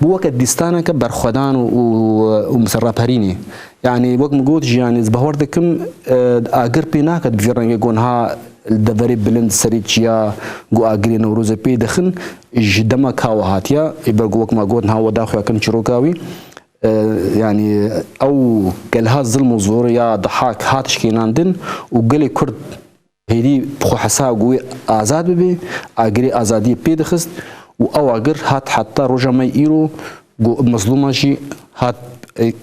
بوك ديستانا كبر خدان ومسرا باريني يعني وقت مقود يعني زبهور دكم اجر بيناك بفيرن يقونها الدفري بلند سريتشيا جو اجري نوروز بي دخن جدما كاوهاتيا يبقى وقت ما قودها وداخل كان شروكاوي يعني او قالها ظلم وزور يا ضحاك هاتش كيناندن وقالي كرد هيدي بخو حساب قوي ازاد بي اجري ازادي بي دخست او اگر هات حتى روجا ما يرو مظلومه شي هات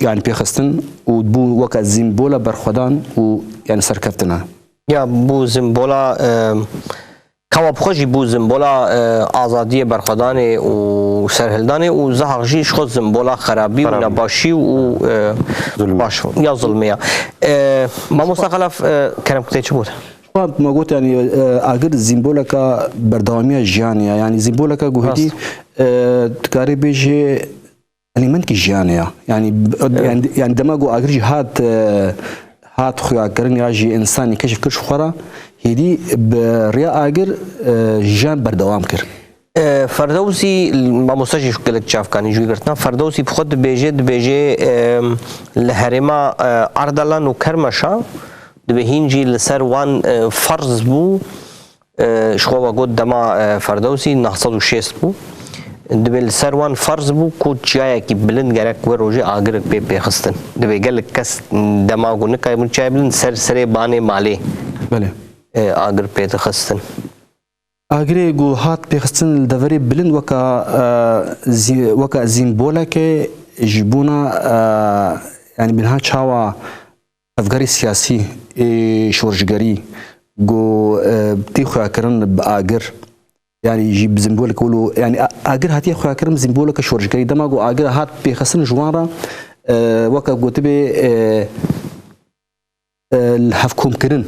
يعني بيخستن وبو وكا زيمبولا برخدان ويعني سركفتنا يا بو زيمبولا كما بخوشي بو زيمبولا آزادية برخداني وسرهلداني وزهرجيش خود زيمبولا خرابي ونباشي و باش يا ظلمية ما مستقلف كلام كتير شو بود؟ ما قلت يعني اگر زيمبولكا بردوامية جانية يعني زيمبولكا قهدي تكاري بيجي يعني منك جانية يعني دماغو اگر هات خويا كرن ياجي انسان يكشف كل شخرة هدي بريا اگر جان بردوام كر فردوسي ما مستشفى قلت شاف كان يجي قرتنا فردوسي بخد بيجي الهرما اردلان وكرمشا دبهينجي لسر وان فرض بو شخوا قد دما فردوسي نحصل وشيست بو دبي لسر وان فرض بو كود جايا كي بلند جرك وروجي اگر بي خستن دبي قال كس دما قلنا كاي من جاي بلند سر باني مالي بله اگر بي خستن اگر جو هات بي خستن الدفري بلند وكا زيمبولا كي جبونا يعني بنها تشاوا افغاري سياسي شورجگري جو بتي خو كرن باگر يعني جي بزنبولك ولو يعني اگر هاتي خويا كرم زنبولك شورج كري دماغو اگر هات بخسن جوانرا وكا قوتبي الحفكم كرن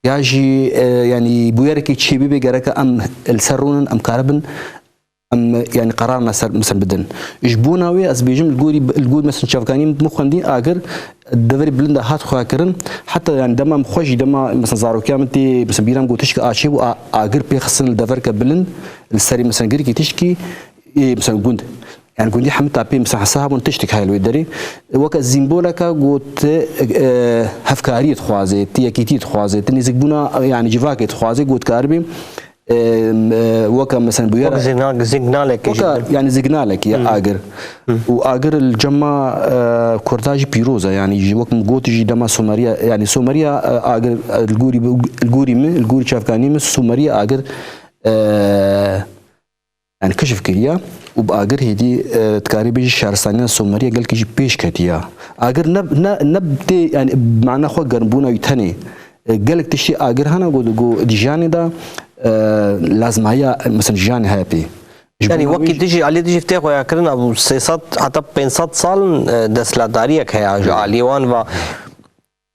ياجي يعني بويركي تشيبي بيجرك ام السرون ام كاربن ام يعني قرارنا مثلا بدن جبونا وي اسبيجم الجود مثلا شافكاني مخندي اگر دوري بلندا هات خويا كرن حتى يعني دما مخوش دما مثلا زارو كامتي مثلا بيرام قوتش اشي اگر بيخسن الدفرك بلند السري مثلا غيركي تشكي مثلا جوند يعني كنت حمت عبي مسح صاحب تشتك هاي الودري وك زيمبولك قلت هفكارية خوازي تياكيتي خوازي تنزك بنا يعني جواكي خوازي قلت كاربي وك مثلا بيرا زيجنالك يعني زيجنالك يا اجر واجر الجمع كورتاج بيروزا يعني وك قلت جي دما سومريا يعني سومريا اجر الجوري شافكاني سومريا اجر يعني كشف كريا وباجر هدي تكاري بيجي شهرستانيا سومريا قال كيجي بيش كتيا اجر نبتي يعني معنا خو قربونا يتني قالك تشي اجر هنا جو ديجاني دا لازم هي مثلا جاني هابي يعني وقت تجي علي تجي فتح ويا كرنا ابو 600 حتى 500 سال دسلاداریک ہے علیوان و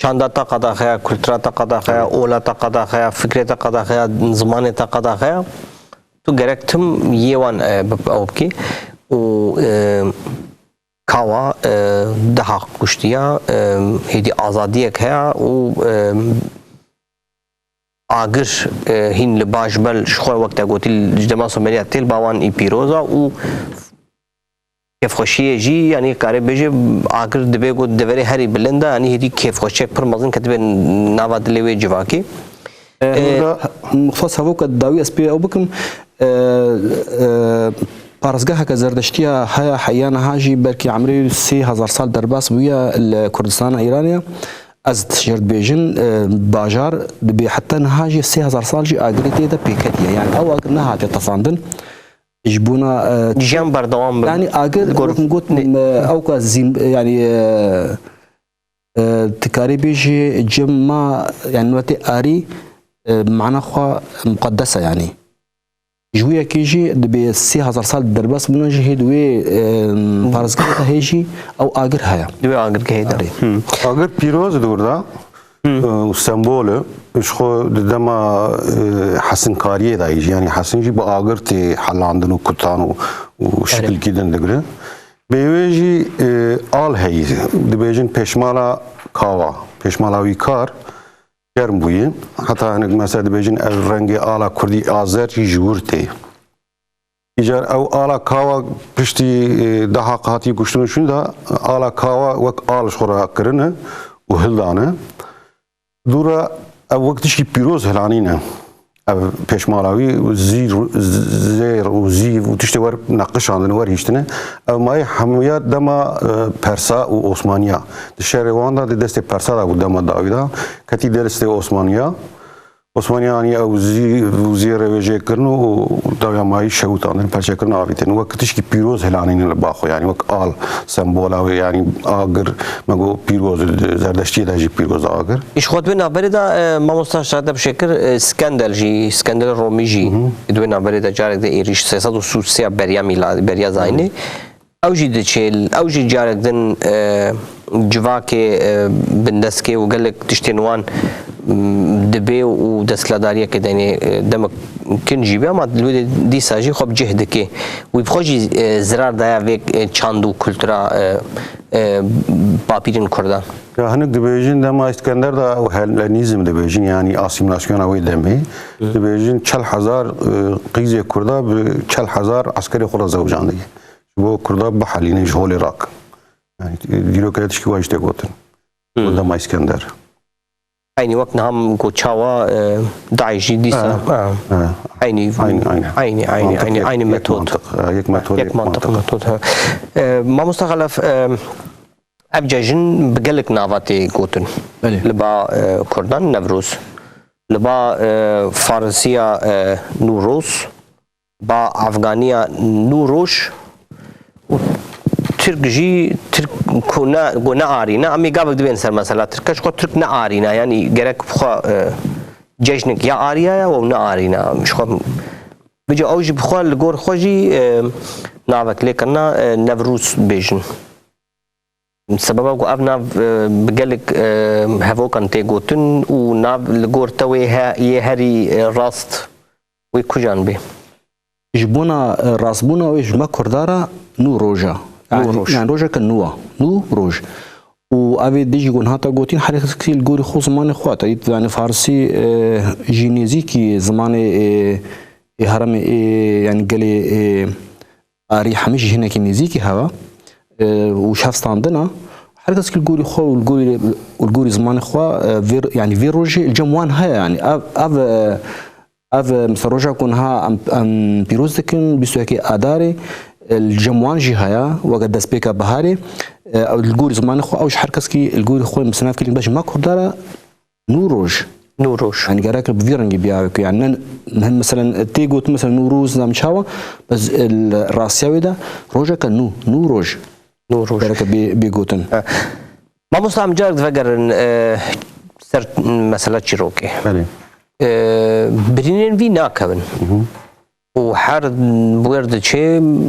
چاندا تا قدا ہے کلترا تا قدا ہے اولا تا قدا ہے فکر تا قدا ہے زمان تا قدا ہے تو gerektim yevan avki o kava daha kuştiya hedi azadiyek haya o agir hin li bajbel şxoy vakta gotil jdema someriya tel bawan i piroza o kef xoşiye jî yani kare beje agir dibe got devere heri bilenda yani hedi kef xoşek pir mazin ketibe nava dilewe civaki مختص هذوك الداوية سبي أو بكم بارزجها كزردشتيها هيا حيانا هاجي بركي عمري 3000 سال درباس ويا الكردستان إيرانيا أزد شرط بيجن باجار دبي حتى نهاجي 3000 سال جي أجريتي ده بيكتيا يعني أو أجرنا هاتي تصاندن يجبونا جيم بردوام يعني أجر قلت أو كزيم يعني تكاري بيجي جمع يعني نوتي آري معنا خوا مقدسة يعني جوية كيجي دبي 3000 سال درباس بنجي هدوي بارزكتا هيجي أو آجر هيا دبي آجر كهيدا آجر بيروز دوردا سمبول شخو دما حسن كاريه دا يجي يعني حسن جي بآجر تي حل عندنا كتان وشكل كده دقره بيجي آل هي دبيجن بيشمالا كاوا بيشمالاوي كار گرم بویه حتی هنگ مثلا بیشتر رنگ آلا کردی آذری جورته ایجار او آلا کاوا پشتی ده قاطی گوشتنشون دا آلا کاوا وقت آلش خورا کرنه و هلدانه دورا او وقتش کی پیروز هلانینه او پیشمالاوی زیر و زی و تشتی ور نقش آندن ور هیچتنه او مای حمیات دما پرسا و عثمانیا دشهر واندا دست پرسا دا بود دما داویدا کتی دست عثمانیا آنی او زی رویجه کرنو داویا مای شهوت آندن پرچه کرن آویتن وقتش کی پیروز هلانینه لباخو يعني وقت آل سمبولا يعني آگر مگو پیروز زردشتی دا جی پیروز آگر إيش خود بنا بريدا ما مستشهد بشكل سكندل جي سكندل رومي جي دوينا بريدا جارك ده إيريش سياسات وسوسيا بريا ميلاد بريا زايني أو جي دشيل أو جي جارك دن جواكي بندسكي وقالك تشتنوان دبي ودسلاداريا كده يعني دمك كنجي بيا ما دي ساجي خب جهدك ويبخوجي زرار دايا فيك چاندو كولترا بابيرين كردان هناك دبيجين دما اسكندر دا هلنيزم دبيجين يعني اسيميلاسيون اوي دمي دبيجين 4000 قيزه كردا ب 4000 عسكري خرا زوجاندي بو كردا بحالين جهول العراق يعني ديروكاتش كي واجت قوتن دما اسكندر عيني وقت نعم كوتشاوا داعشي ديسا عيني ميثود يك منطق ما مستخلف ابجاجن بقلك نافاتي قوتن لبا كردان نوروز لبا فارسيا نوروز با افغانيا نوروش ترك جي ترك كنا عارينا عمي قابل دبين سر مثلا تركش خو ترك نعارينا يعني جرك بخا جيشنك يا عاريا او نعارينا مش خو بجی او جی بخوا لگور خو جی ناوک لیکرنا نوروز بیجن سبب کو اب ناو بگلک هفو کن تی گوتن و ناو لگور توی یه هری راست وی کجان بی جبونا راسبونا و جما كردارا نو روجا يعني روجا كنوا نو روج و ابي ديجي كون هاتا قوتين حركه الجوري خو زمان اخواتا يعني فارسي جينيزيكي زمان هرم يعني قالي اري حمش هنا كينيزيكي هوا وشاف ستاندنا حركه الجوري خو والجوري زمان اخوا يعني في روجي الجموان هيا يعني اف مثل روجا كونها ام بيروز دكن بيسوكي اداري الجموان جي هيا وقد دسبيكا بهاري او الجوري زمان خو اوش حركسكي الجوري خو مسناف كلين باش ما كردارا نوروج يعني قراك بفيرنجي بياك يعني مثلا تيجوت مثلا نوروز نام شاوا بس الراسياوي ده روجا كان نوروج قراك بيجوتن ما مستعم جارك فقر سر مسألة شيروكي برينين في ناكبن وحارد بورد شيء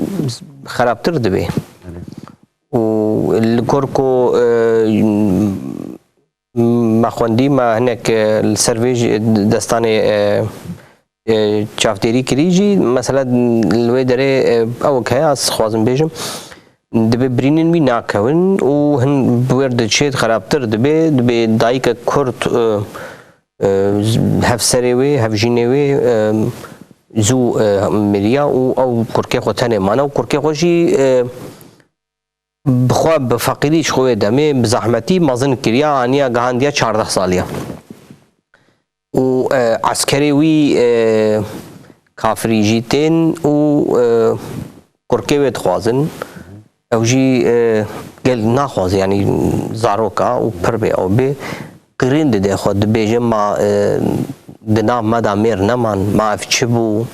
خرابتر دبي والكوركو ما خوندي ما هناك السيرفيج دستاني شافتيري كريجي مثلا الويدري او كياس خوازم بيجم دبي برينين في ناكبن وهن بورد شيء خرابتر دبي دايك كورت هف سريوي هف جينيوي زو مليا او كركي خو تاني مانا وكركي خو جي بخوا بفقيري شخوي دمي بزحمتي مازن كريا انيا غانديا 14 ساليا و عسكريوي كافري جيتين و كركي ويت خوازن او جي قال ناخوز يعني زاروكا و بربي او بي قرين دي خود بيجم ما دنا ما دامير نمان ما افچبو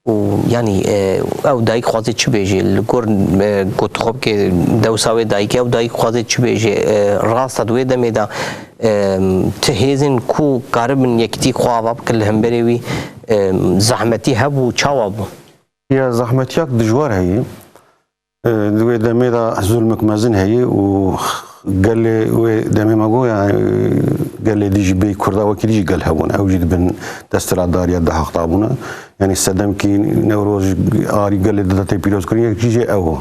و يعني او دايك خوازي چ بيجي الكور قط خوب كي دوساوي دايك او دايك خوازي چ بيجي راست دوي دميدا تهيزن كو قاربن يكتي خواب كل همبريوي زحمتي هبو چاوابو يا زحمتيك دجوار هي دوي دميدا ظلمك مازن هي و قال لي ودمي ما قو يعني قال لي ديجي بي كردا وكيجي قال هبونا او جد بن دستر داريا ده خطابونا يعني السدم كي نوروز اري قال لي دتي بيروز كريا جيجي او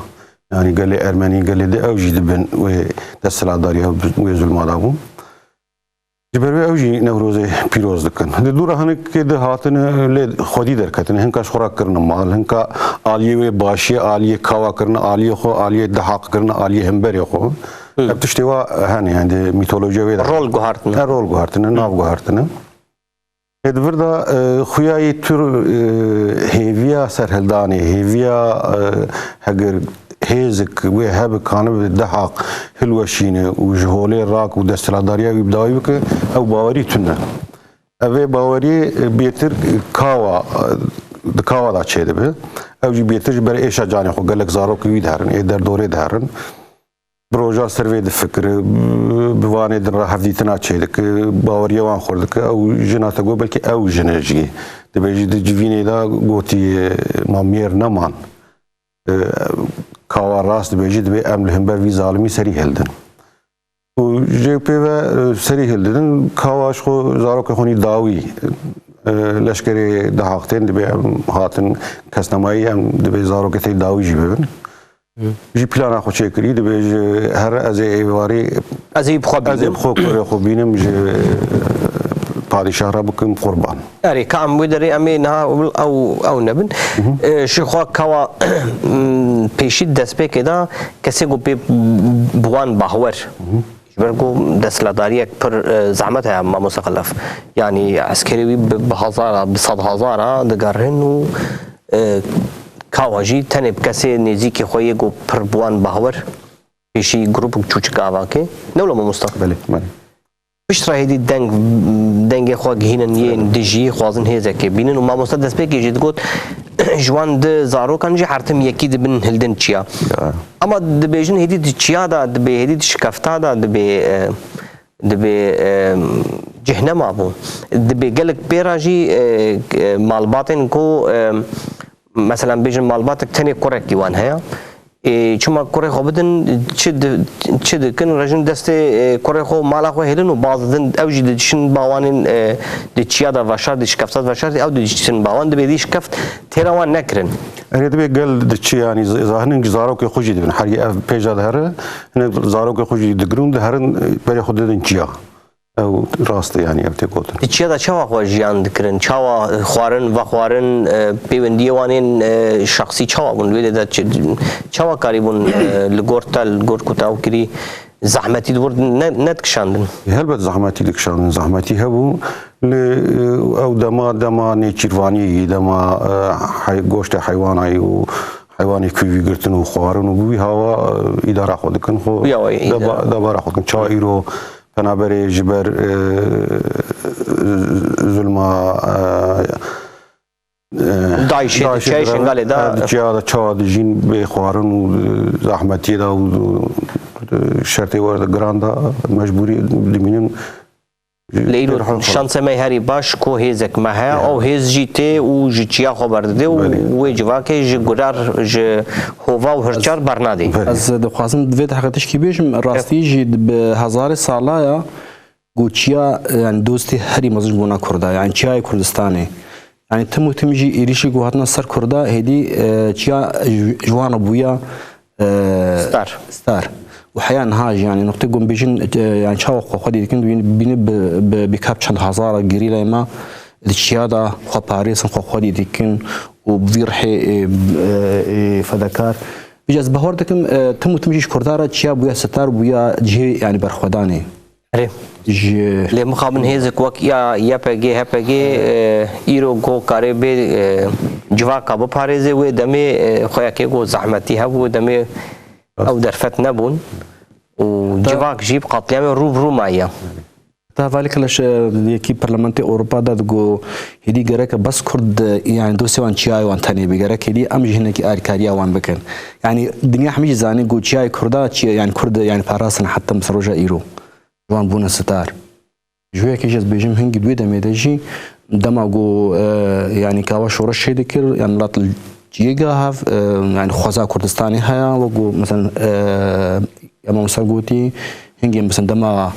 يعني قال لي ارماني قال لي ده او جد بن ودستر داريا ويزول ما دابو جبر او جي نوروز بيروز دكن دورا هن كده هاتن خودي دركتن هنكا شخراك کرنا مال هنكا عاليه باشي عاليه كوا کرنا عاليه خو عاليه دحاق کرنا عاليه همبر خو بتشتوا هاني عند ميثولوجيا ويدا رول جوهرتن ناف جوهرتن ادفردا خوياي تور هيفيا سرهلداني هيفيا هجر هيزك وهاب كان دحاق هلوشينه وجهولي راك ودستلاداريا ويبداوي بك او باوري تنا اوي باوري بيتر كاوا دا چيدبه او جي بيتر بر ايشا جاني خو گلك زارو كوي دارن اي در دوري دارن بروجا سروي دفكر بواني در حفديتنا چيدك باوريا وان خوردك او جناتا گو بلكي او جنرجي دبي جيفيني دا گوتي مامير نمان كاوا راست بيجي دبي ام لهمبر في ظالمي سري هلدن و جي بي و سري هلدن كاواش خو زاروك خوني داوي لشکری دهاقتن دبی هاتن کسنمایی هم دبی زاروک تی داوی جی ببن جی پلان خو چکری دبی هر از ایواری از خوب بینم جی پادشاه را بکن قربان يعني كام ودري امينها او نبن شخوا كوا بيشيد دسبه كده كسي گو بوان باور برگو دستلداریک پر زحمت ہے ما مستقلف يعني عسكري بهزارة بصد هزارة دقارهن و كاواجي تنب كسي نزيكي خويه گو پر بوان باور بيشي گروپ چوچ گاواكي نولا ما مستقبلي پشت را هدی دنگ خواه گهینن یه دجی خوازن هیزه بینن و ما مستد دست بکی جید گوت جوان ده زارو کن جی حرتم یکی دبن هلدن چیا اما دبیجن هدی چیا دا دبی هدی شکفتا دا دبی جهنم ابو بقلك بيراجي مالباتن كو مثلا بيجن مالباتك تاني كورك يوان هيا چما كوري خو بدن چد كن رجن دست كوري خو مالا خو هلن و بعضن اوجي دشن باوانن دچيادا واشار دش كفتات واشار او دشن باوان دبيديش كفت تيروان نكرن يعني دبي قال دشي يعني ظاهرين جزارو كي خوجي دبن حري اف بيجا دهر هن زارو كي خوجي دغرون دهرن بري خود دن چيا او راست يعني ابتي قوت دچيادا چوا خو جيان دكرن چوا خوارن و خوارن بيوندي وانين شخصي چوا بون ويدا چوا قريبون لغورتال غوركوتاو كري زحمتي دور نتكشاندن هلبت زحمتي دكشاندن زحمتي هبو او دما نيچيرواني دما گوشت حيواني و حيواني كوي گرتن و خوارن و بي هوا اداره خود كن خو دبا خود كن چايرو بنابري جبر ظلما داعش قال دا جاده چاد جين بخوارن و زحمتي دا شرطي ورد جراندا مجبوري دمينن ليلو شانس ما هاري باش كو هيزك ما ها او هيز جيتي و جيتيا خبر ده و جواكي ج گرار ج هوا و هرچار برنادي از دخوازم دوید حقیقتش کی بیشم راستی جی به هزار ساله گوچیا يعني دوستي هري مزج بونا كردا يعني چای كردستاني يعني تم جي ايريشي گوهاتنا سر كردا هدي چيا جوان بويا ستار وحيان هاج يعني نقطة قم بيجن يعني شاو خدي كن بين بكاب چند هزار جريلا ما الشيادة خو باريس خو خدي كن وبفيرح فدكار بيجاز بهور دكم تم تمجيش كردارة چيا بويا ستار بويا جي يعني برخداني لي مخابن هيزك وك يا بيجي هبيجي ايرو جو كاريبي جوا كابو باريزي ودمي خويا كيغو زحمتي هبو دمي او درفت نبون وجواك جيب قاطيامي رو معايا ذلك لش يكي برلمانتي اوروبا دادغو هدي جرك بس كرد يعني دوسي وان شاي وان تاني بجرك هدي امج هناك اركاريا وان بكن يعني الدنيا حمي زاني جو شاي كردا يعني كرد يعني فاراسنا حتى مسروجا ايرو وان بونا ستار جويا كي جز بيجم هنجي دوي دميدجي دماغو يعني كاوا شورش هديكر يعني لات جيجا هاف يعني خوزا كردستاني هيا وقو مثلا امام سرقوتي هنجي مثلا دما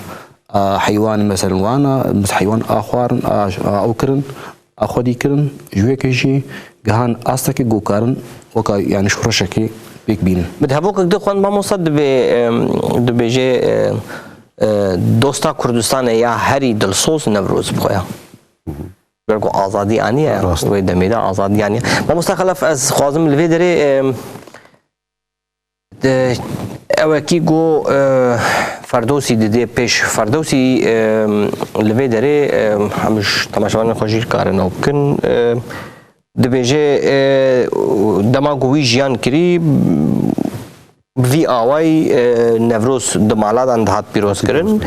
حيوان مثلا وانا بس حيوان اخر او كرن اخدي كرن جوي كيجي جهان استك جو كارن وكا يعني شورشكي بيك بين مدهبوك دخوان ما مصد بيجي دوستا كردستان يا هري دلسوس نوروز بخويا برگو آزادی آنیه و دمیده آزادی آنیه ما مستقلف از خوازم لوی داره اوکی گو فردوسی دیده پیش فردوسی لوی داره همش تماشاوان خوشی کارن او کن دبیجه دماغوی جیان کری وی آوای نوروز دمالات اندهات پیروز کرن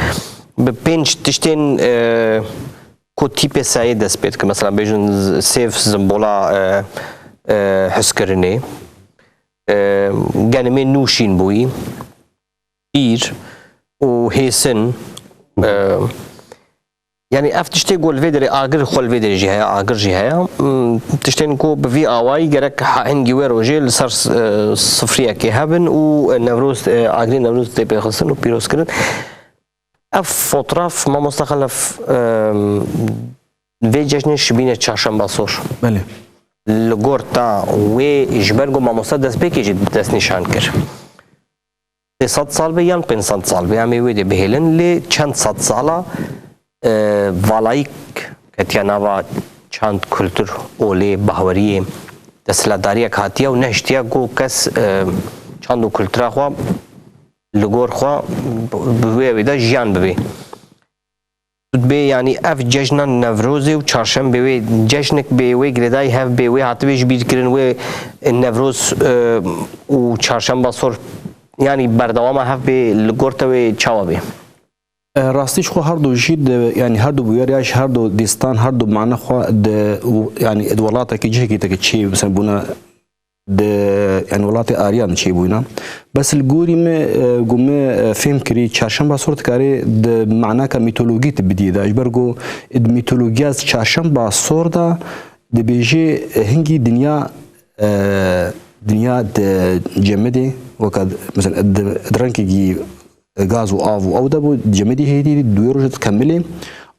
به پنج تشتین کو تیپ سعی دست بید که مثلا بیشتر سیف زنبولا حس کرنه گنمی نوشین بوی ایر و هیسن يعني افتشتي قول فيدري اگر خول فيدري جهه اگر جهه تشتين كو بفي اواي جرك هنجي وروجي صار صفريه كي هبن و نوروز اگر نوروز تي بخسن و بيروس كرن اف فوتراف ما مستخلف في جشن شبينه چهارشنبه صبح بله لگورتا و جبرگو ما مصدس بكي دست نشان كر 300 سال بيان 500 سال بيان ويدي بهلن ل چند صد سالا والایک که نوا چند کلتور اولی باوری دستلداری کاتیه و نشتیه گو کس چند کلتور خوا لگور خوا بوی ویدا جیان ببی به یعنی اف جشن نوروزی و چهارشنبه بی جشنک بی وی گردای هف بی وی حتیش بیر کردن و نوروز و چهارشنبه صبح یعنی بردوام هف بی لگور توی چاوا بی راستيش خو هر دو جيد يعني هر دو بيارياش هر دو ديستان هر دو معنا خو يعني ادولاتا كي جهكي تكي مثلا بونا يعني ولاتي آريان شي بوينا بس الجوري ما قوم فهم كري چهارشنبه صورت كاري معناه كميثولوجي تبدي ده اجبرجو الميثولوجيا چهارشنبه صوردا دبيجي هنجي دنيا جمدي وكاد مثلا درنكي غاز وافو او دبو جمدي هيدي دويرو تكملي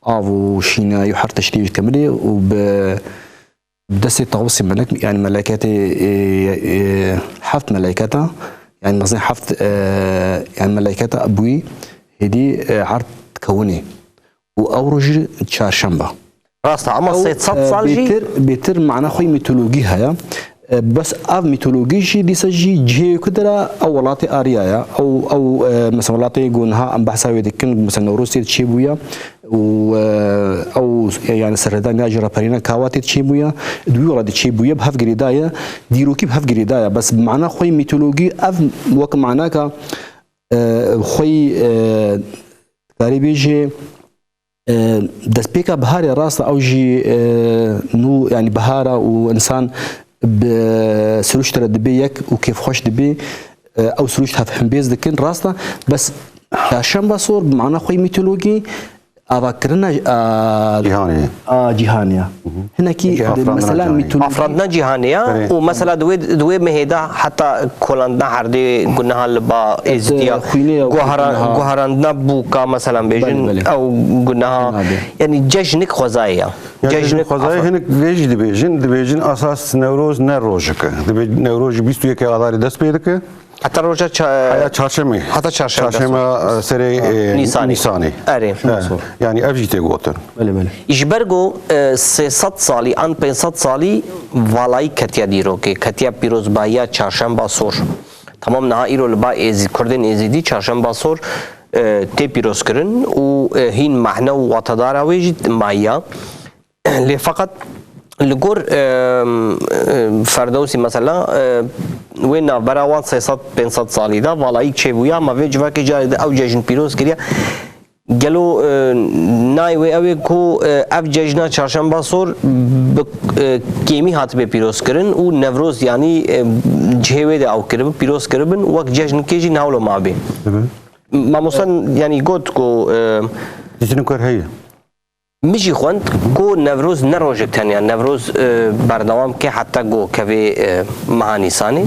افو شينا يحر تشريج كملي وب بدس التوصي ملك يعني ملكاتي حفت ملكاتها يعني مثلا حفت يعني ملكاتها ابوي هدي عرض كوني واورج چهارشنبه راست عمر صيد صد صالجي بيتر معنا خوي ميثولوجي هيا بس اف ميثولوجي شي دي سجي جي كدرا او ولاتي اريايا او مثلا ولاتي قونها ام بحساوي دكن مثلا نوروسي تشيبويا او يعني سردان ياجرا برينا كاواتي تشيبويا دويورا دي تشيبويا بهف جريدايا ديروكي بهف جريدايا بس معنا خوي ميثولوجي اف وك معناك خوي قريبيجي دسبيكا بهاري راس او جي نو يعني بهاره وانسان بسلوش ترى دبيك وكيف خوش دبي او سلوش تفهم بيز دكن راستا بس عشان بصور بمعنى خوي ميثولوجي افكرنا جهانية هنا كي مثلا ميثولوجي افرادنا جهانية ومثلا دوي مهدا حتى كولندنا حردي قلنا لبا ازديا جوهرندنا بوكا مثلا بيجن او قلنا يعني جشنك خزايا جشنك خزايا هناك ليش دبيجن اساس نوروز نروجك نوروز 21 آذار دست بيدك حتى روجا چهارشنبه حتى چهارشنبه سری نیسانی آره يعني افجيتي قوتن بله اجبرگو 300 سالی ان 500 سالی والای کتیا دیرو که کتیا پیروز بایا چهارشنبه سور تمام نهایی رو لبا از کردن ازیدی چهارشنبه سور تی پیروز کرن و هین معنی و واتدارا ویجید مایا لی فقط لگور فردوسی مثلا وين براوان 300 500 سالی دا والای چه بویا ما وی جوا که جای او جشن پیروز کریا گلو نای و اوی کو اف جشنا چهارشنبه سور کیمی هات به پیروز کرن و نوروز یعنی جهوی دا او کرب پیروز کربن وقت جشن کیجی ناولو ما بی ما مثلا یعنی گوت کو جشن کر هي میجی خوند کو نوروز نروجک تنیا نوروز بردوام که حتی گو کوی مهانیسانی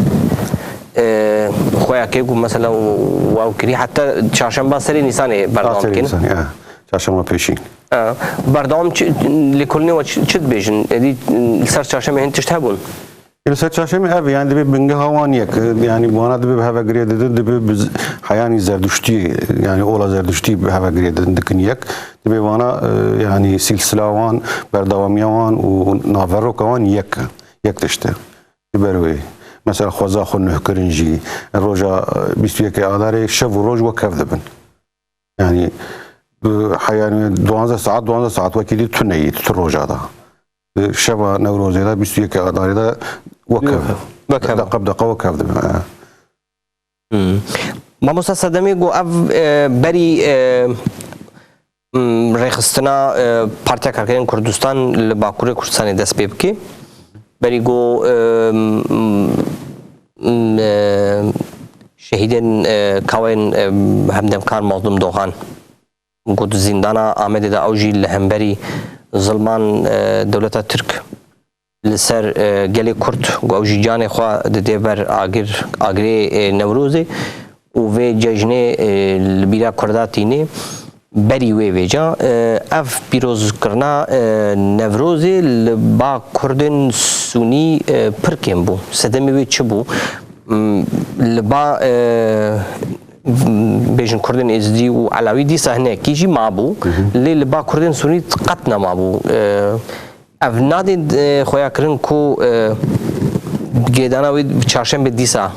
خویا که گو مثلا واو کری حتی چهارشنبه سری نیسانی بردوام کن چهارشنبه پیشین بردوام لکلنی و چت بیشن دی سر چهارشنبه هن تشت هبون سر چهارشنبه ابي يعني دبي بنجا هوانيك يعني وانا دبي بهذا جريد دبي حياني زردشتي يعني اولا زردشتي بهذا جريد دكنيك دبي وانا يعني سلسله وان بردواميان ونافرو كوان يك تشته بروي مثلا خوزا خو نهكرنجي الروجا بيستيك اداري شف روج وكف دبن يعني حياني 12 ساعات وكيدي تنيت الروجا ده شبه نوروز ده 21 اداري ده وكف دقه وكف ده ما مستدامي گو اف بری رخصتنا پارتیا کارگران کردستان لباکوره کردستان دست بیب کی بری گو شهیدن کاوین همدم کار مظلوم دوغان گود زندانا آمده دا اوجی لهمبری ظلمان دولت ترک لسر گلی کرد گو اوجی جان خوا ده بر آگری نوروزی و وی جشنه لبیرا کرداتینه بری وی جا اف پیروز کرنا نوروزی لبا کردن سونی پرکیم بو سدمی وی چه بو لبا بیشن کردن ازدی و علاوی دی صحنه کیجی مابو لی لبا کردن سونی قطنا مابو اف نادید خویا کرن کو گیدانا وی چهارشنبه دیسا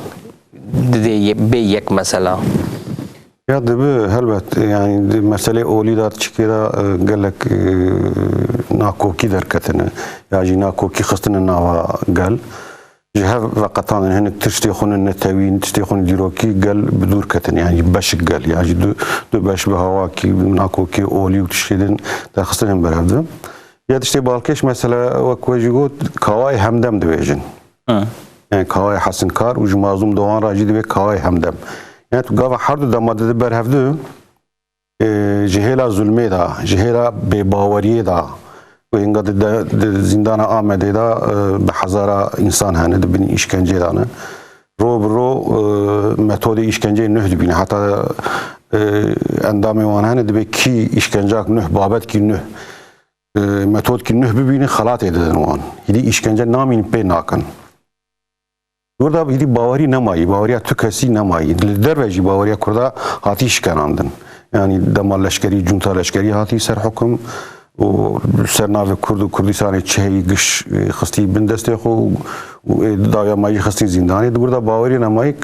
به یک مسئله يا دبي هلبت يعني مسألة أولي دار تشكيرا قال لك ناكو كي دركتنا يعني ناكو كي خصنا ناوا قال جهة وقتان هنك تشتيخون النتاوين تشتيخون ديروكي قال بدور كتن يعني باش قال يعني دو باش بهواكي ناكو كي أولي وتشكيدن در خصنا برهدم يا تشتي بالكش مثلا وكوجيغوت كواي همدم دويجن yani kavay Hasan Kar u mazlum Doğan Raci ve kavay Hemdem. Yani tu gava her du damadı de berhevdu cihela zulme da, cihela bebavariye da ve inga de zindana Ahmet'e da be hazara insan hani de beni işkence da ne. Ro metodi işkence nüh bini hatta endamı wan hani de ki işkencak nüh babet ki nüh metod ki nüh bibini halat edin wan. Hidi işkence namin pe nakan. Burada hidi bavari namayı, bavariya tükesi namayı. Derveci bavariya kurda hati işkenandın. Yani damar leşkeri, junta leşkeri hati ser hüküm و سرناو کرد و کردستان چهی گش خستی بندسته خو و دایا مایی خستی زندانی دوردا باوری نمایک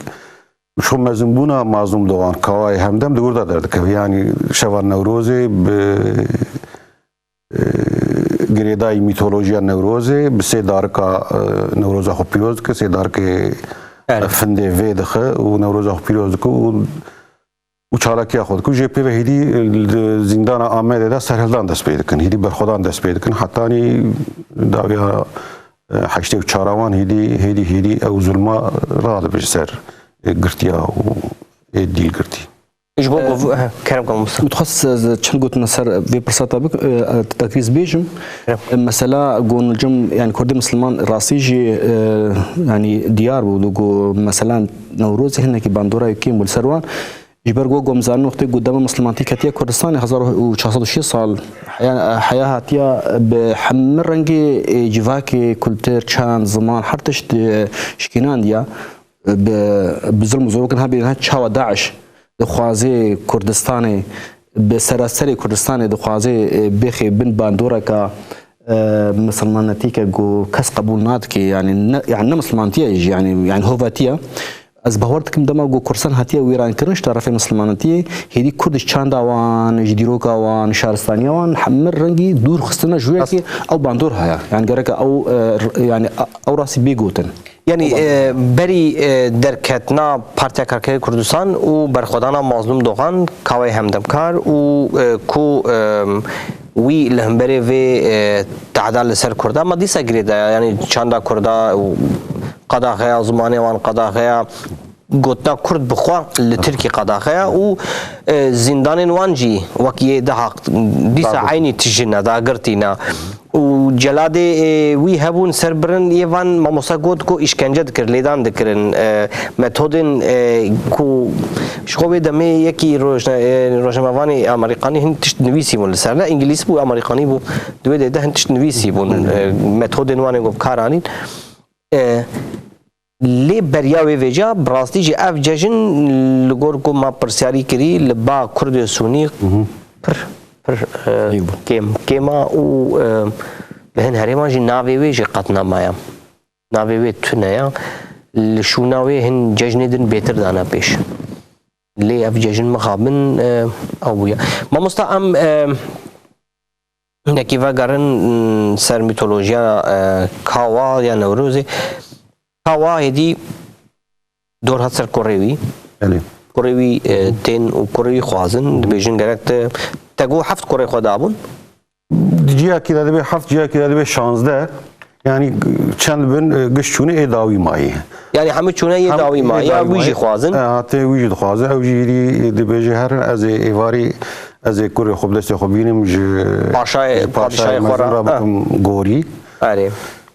شو مزنبونا مازم دوان کاوای همدم دوردا درد yani şevan Nevroze گریدای میتولوژیا Nevroze بسه دارکا Nevroze خوپیروز که سه دارک فنده ویدخه و Nevroze خوپیروز که و چالاکی خود کو جپی و هدی زندان آمده دا سرهلدان دست پیدا کن هدی برخودان دست پیدا کن حتی نی داویا حشته و چاروان هدی او ظلما راد بجسر گرتیا و دیل گرتی ايش بقول كلام كم مصر متخصص چند قلت نصر في برساتا بك تركيز بيجم مثلا قون الجم يعني كرد مسلمان راسيجي يعني ديار ولو مثلا نوروز هنا كي باندورا يكيم والسروان جبر گومزان نقطه قدام مسلمانتی کتیه کردستان 1406 سال حياه هاتيه بحمر رنگي جواكي كولتر چان زمان هر تشت شكينان ديا بظلم زوركن ها بين چاوا داعش دخوازي كردستاني بسراسري كردستاني دخوازي بخي بن باندورا كا مسلمانتي كو كس قبول نات كي يعني مسلمانتيه يعني هوفاتيه از باورتكم دما جو كورسان هاتيه ويران كرنش طرف مسلمانتي هدي كردش چاندا وان جديروكا وان شارستانيا وان حمر رنگي دور خستنا جويكي او باندور هيا يعني غرك او يعني او راسي بيگوتن يعني بري دركتنا بارتيا كركي كردستان و برخودانا مظلوم دوغان كاوي همدمكار و كو وی لهمبری و تعدال سر کرده ما دیسا گریده یعنی چاندا کرده قداغه زمانه وان قداغه گوتنا کرد بخوا لترکی قداغه و زندان وانجی وکی ده دیسا عینی تجنه دا گرتینا و جلاد وی هبون سربرن یوان ماموسا گوت کو اشکنجه دکر لیدان دکرن متودن کو شخوی دمی یکی روشنموانی امریکانی هن تشت نویسی بون لسر نه انگلیس بو امریکانی بو دوی ده هن تشت نویسی بون متودن وانی گفت کارانین لی بریاوی ویجا براستی جی اف جشن لگور کو ما پرسیاری کری لبا کرد سونی پر کیما و بهن هریما جی ناوی وی جی قطنا مایا ناوی وی تنیا لشوناوی هن جشن دن بهتر دانا پیش لی اف جشن مخابن اویا ما مستعم نکیوا گرن سر میتولوژیا کاوا یا نوروزی کاوا هدی دور هاتسر کوریوی کوریوی تین و کوریوی خوازن دبیجن گرکت تگو هفت کوری خدابون جیا کی داده به هفت جیا کی داده به 16 yani çend bin gışçunu edavi mayi. Yani همه چونه یه داوی ما یا ویژه خوازن. حتی ویژه خوازن. او جیری دبیجه هر از ایواری از کوری خوب دست خوبینم ج. پاشای خورا. گوری. آره.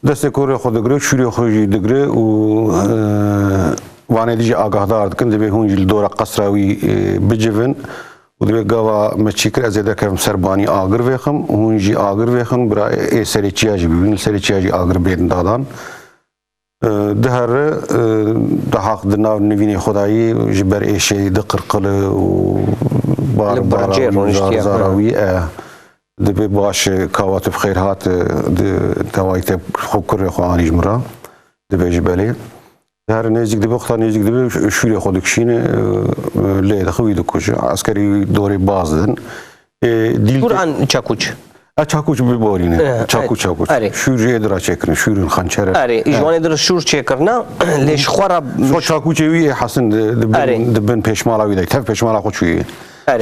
دست کوری خود دگره شوری خودی دگره و وانه دیجی آگاهدار دکن دبی هون جل دورا قصراوی بجوون. و دبی گاوا مچیکر از ایده کم سربانی آگر ویخم هون جی آگر ویخم برای سری چیاجی ببین سری چیاجی آگر بیدن دادن. ده هر ده حق دناو نوینی خدایی جبر ایشی دقر قله و بار زاراوی دبی باش کاوات بخیر هات توایت خوب کره خوانی جمرا دبی جبلی هر نزدیک دبی خدا نزدیک دبی شوری خودکشینه لیده خوی دکوچ عسکری دوری بازدن قرآن چاکوچ چاکوچ ببارینه چاکوچ شوری درا چکرن شورن خنچره آره ایجوانی در شور چکرنا لیش خورا چاکوچ وی حسن دبن پیشمالا ویده تف پیشمالا خود چویه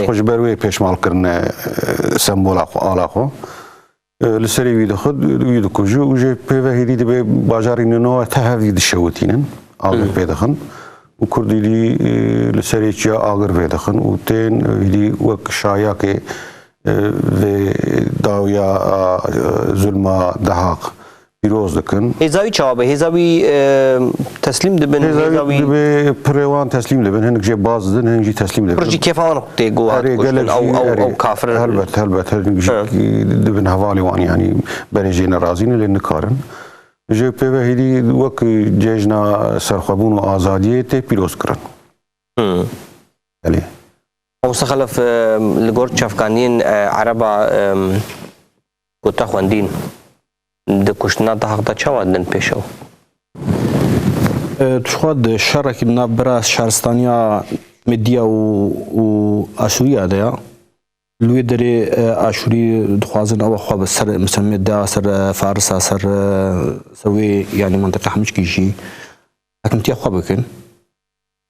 خوش بروی پیشمال کرن سمبولا خو آلا خو لسری وید خود وید کجو و جه پیوه هیدی به باجاری نو تهوی دشوتینن آگر پیدخن و کردی دی لسری چیا آگر پیدخن و تین هیدی وک شایا که و داویا ظلم دهاق پیروز دکن. هزاوی چابه هزاوی تسلیم دبن هزاوی به پروان تسلیم دبن هنگ جه باز دن هنگ جه تسلیم دبن. پرچی کیفان تیگو او کافر. هلبت هنگ جه دبن حوالی وان یعنی بنجین رازین لین کارن. جه پیوه هیدی وک جیجنا سرخوابون و آزادیه تی پیروز کرن. بله. مستخلف لگور چفکانین عربا گوتا خواندین د کشتنا د حق د چوادن پیشو تشخواد شرك نابرا شهرستانيا مديا و اشوريا ديا لوي دري اشوري دخوازن او خو بسر مثلا مديا سر فارس سر سوي يعني منطقه حمش كيجي لكن تي خو بكن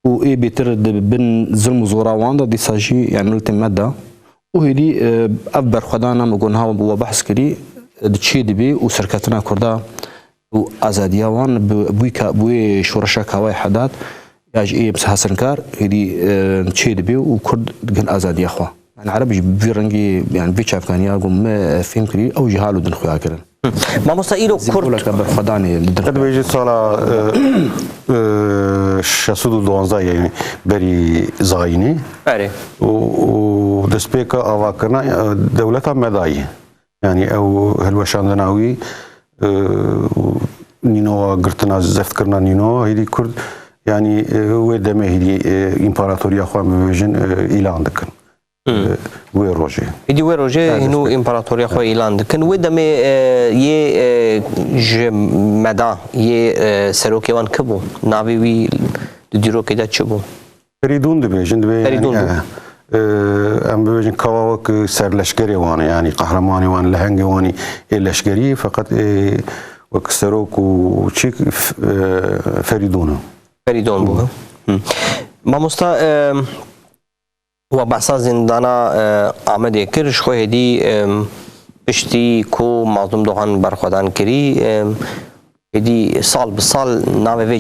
و اي بيتر بن ظلم زوراوان دي ساجي يعني التمدا وهدي ابر خدانا مغونها وبحث كري دچي دبي و سركتنا كردا و ازاديوان بوي شورشا كاوي حداد ياج اي بس حسن كار هدي دچي دبي و كرد كان ازادي اخوا يعني عربي بيرنجي يعني بيتشاف كان يا قوم فين كري او جهالو دن خويا كرن ما مستعيرو كرد خداني قد بيجي صالا شاسودو دوانزا يعني بري زايني اري و دسبيكا اواكرنا دولتها مداي يعني او هلوشاندناوي نينو قرتنا زفت كرنا نينو هيدي كرد يعني هو دمه هيدي امبراطوريا خوام بيجن اعلان دكن وي روجي هيدي وي روجي هنو امبراطوريا خو اعلان دكن ودمه يه مدا يه سروكيوان كبو ناوي وي ديرو كده چبو فريدون دبيجن فريدون ام بيجن كواوك سرلشكري وانا يعني قهرماني وانا لهنجي واني اللشكري فقط وكسروك وشيك فريدون بو ما مستا و بحثا زندانا آمده کرش خو هدی پشتی کو مظلوم دوغان برخودان کری هدی سال به سال ناوه وی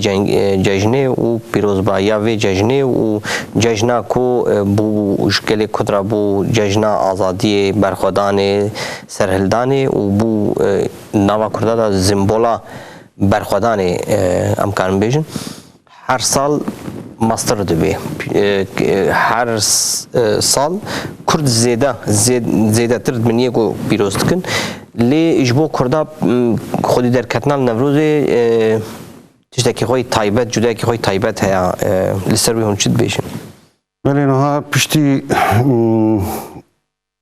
جشنه و پیروزبایی وی جشنه و جشنه کو بو اشکل کدرا بو جشنه آزادی برخودان سرهلدان و بو ناوه کرده دا زمبولا برخودان امکان بیشن هر سال ماستر دبی هر سال کرد زیده تر منیه کو پیروز کن لی اجبو کرده خودی در کتنال نوروز تشتکی خوی تایبت جدا کی خوی تایبت هیا لسروی هون چید بیشن ولی نها پشتی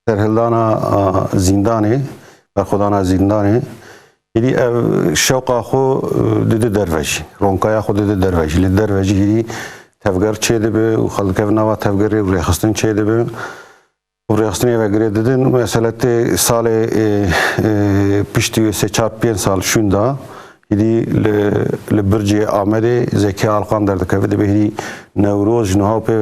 سرهلدانا زندانه برخودانا زندانه یعنی شوقا خو دید درویش رونکایا خو دید درویش لی درویش یعنی تفگر چه دبه و خلق نوا تفگر ریخستن چه دبه و ریخستنی وگره دیدن مثلا سال پشتی 3-4-5 سال شوندا یعنی لبرجی آمده زکی آلقان در دکوه دبه یعنی نوروز نها پی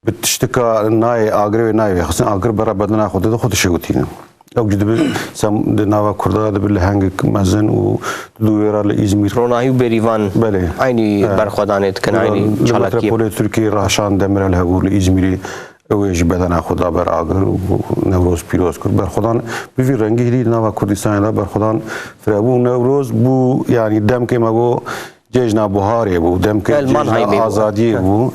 به تشتکا نای آگره و نای ویخستن آگر برا بدنا خود خودشه گوتینم او جدبه سم نوا کرده دبه لهنگ مزن و دویرا لإزمیر روناهی و بریوان بله عینی برخودانت کن عینی چالاکی متروپول ترکی راشان دمر الهگور لإزمیری اویش بدن خدا بر آگر و نوروز پیروز کرد برخودان بفی رنگی هدی نوا کردستان دا برخودان فرابو نوروز بو یعنی دم که مگو جشن بهاری بو دم که جشن آزادی بو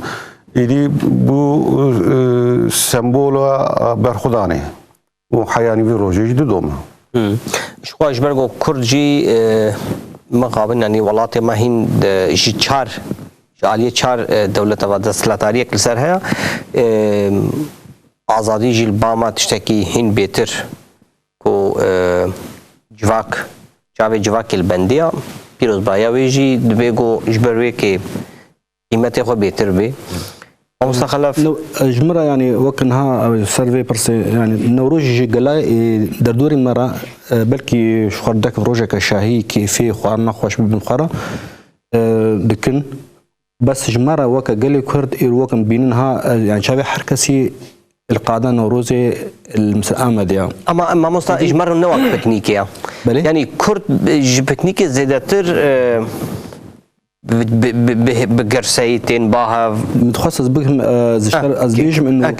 هدی بو سمبول برخودانه و حیانی وی روزی دوم شو اجبرگو کردجی مقابل یعنی ولات ما هین جی چار عالیه چار دولت و دستلاتاری کل سر هیا آزادی جیل باما تشتکی هین بیتر کو جواک جاوی جواک البندیا پیروز بایا ویجی دبیگو اجبروی که قیمت خو بیتر بی مستخلف اجمرا يعني وكنها سيرفي برسي يعني نوروج جلاي دردوري مرة بلكي شخردك روجك شاهي كيفي خوارنا خوش بن خرا لكن بس جمرة وكا قالي كرد وكم بينها يعني شابي حركسي القاده نوروز مثلا امديا اما مامۆستا ئیژمار نەوەک پکنیکەیە بله. ینی کورد ji پکنیکê زێدەتر بگەرسایی تێن باهاv متخصص بهم از بيجم انه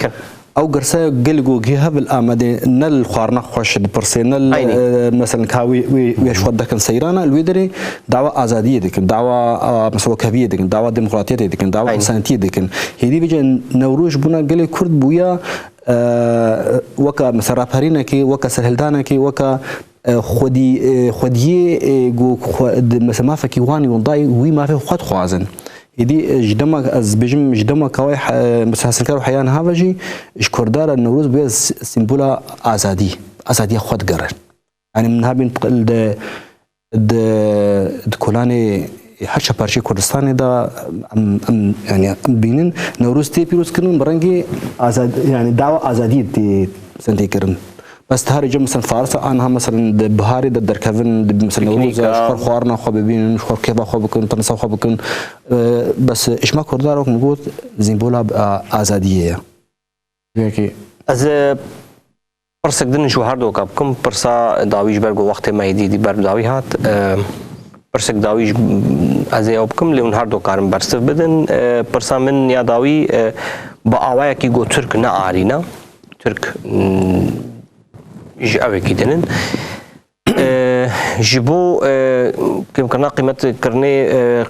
او قرصايا قلقو جهه بالامده نل خوارنا خوش برسينل مثلا كاوي ويشوى دكن سيرانا الويدري دعوه ازاديه دكن دعوه مثلا وكابيه دكن دعوه ديمقراطيه دكن دعوه انسانيه دكن هذه بيجي نوروج بنا قال كرد بويا وكا مثلا رابرينكي وكا سهلدانكي وكا خودي جو مثلا ما فكي واني وضاي وي ما في خد خوازن يدي جدما از بجم جدما كواي مسحسن كارو حيان هافجي اشكردار النوروز بيا سيمبولا ازادي خود قرر يعني من هابين د كولاني حتى بارشي كردستان دا يعني بينن نوروز تي بيروز كنن برنجي ازاد يعني دعوه ازادي دي سنتي كرن بس تهاري جو مثلا فارس انها مثلا بهاري دركفن مثلا نوروز شخور خوارنا خو ببين شخور كيبا خو بكن تنسا خو بكن بس ايش ما كردارك موجود زيمبولا ازاديه هيك از پرسک دن شو هر دو کاب کم پرسا داویش برگو وقت مایدی دی بر داوی هات پرسک داویش از یاب کم لیون هر دو کارم برسف بدن پرسا من یا داوی با آوایا کی گو ترک نه آرینا ترک اوه کی دنن جبو کم کرنا قیمت کرنے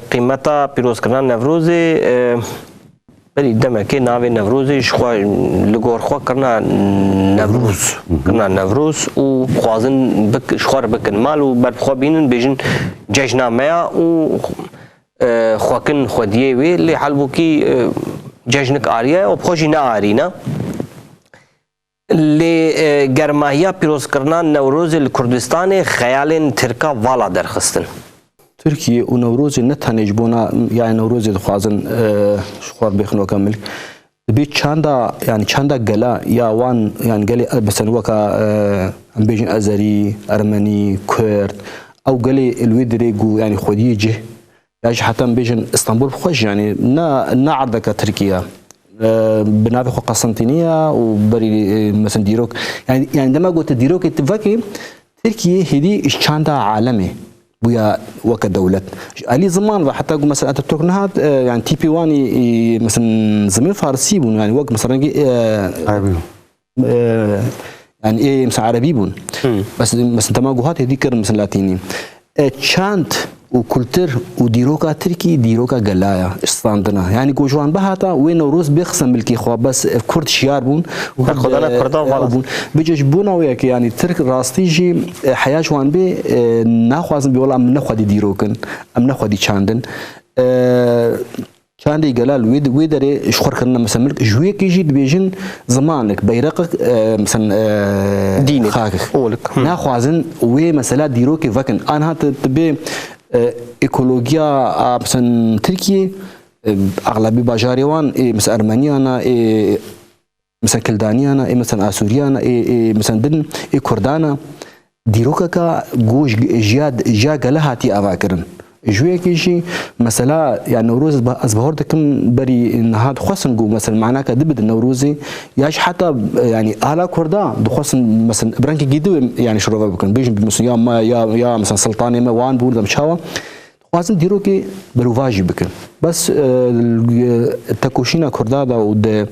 قیمتا پیروز کرنا نوروزی بلی دمه که ناوی نوروزیش خواه لگور خواه کرنا نوروز و خوازن شخوار بکن مال و بر خواه بینن بیجن جشنامه و خواکن خودیه وی لی حلبو کی جشنک آریه و بخوشی نا آرینا لی گرماهیا پیروز کرنا نوروز لکردستان خیال ترکا والا درخستن تركيا ونوروز نتهنج بونا يعني نوروز خوازن شخوار بيخنو كامل بي چاندا يعني چاندا گلا يا وان يعني گلي مثلا وكا ام بيجن ازري ارمني كرد او گلي الويدريغو يعني خديجه ياج حتى بيجن اسطنبول خوش يعني نا عرضك تركيا بنافي خو قسنطينيه وبري مثلا ديروك يعني عندما قلت ديروك اتفاقي تركيا هدي چاندا عالمي بويا وكا دولة علي زمان وحتى مثلا اتاتورك نهات يعني تي بي واني مثلا زميل فارسي بون يعني وقت مثلا عربي يعني ايه مثلا عربي بون بس مثلا تماغو هات هذيك مثلا لاتيني تشانت وكولتر وديروكا تركي ديروكا قلايا استاندنا يعني جوجوان بهاتا وين نوروز بيخصم بالكي خوا بس كرد شيار بون كردان بيجي بونا وياك يعني ترك راستيجي حياه جوان بي ناخوازن بيولا ام نخدي ديروكن ام نخدي تشاندن كاندي جلال ويدري شخور كنا مثلا ملك جوي كيجي بيجن زمانك بيرقك مثلا دينك خاكك اولك ناخوازن وي مثلا ديروكي فكن انا تبي ايكولوجيا مثلا تركيا اغلبيه باجاريوان مثلا ارمنيانا مثلا كلدانيانا مثلا اسوريانا مثلا دن كردانا ديروكا جوج جا قالهاتي افاكرن جويه كيشي مثلا يعني نوروز ازبهور دكم بري ان هاد خصن جو مثلا معناك دبد النوروزي ياش حتى يعني اهلا كردا دخصن مثلا برانكي جيدو يعني شروبا بكن بيجن بالمسيا ما يا مثلا سلطاني ما وان بول مشاوا لازم ديروكي بروفاجي بكن بس التكوشينا كردا دا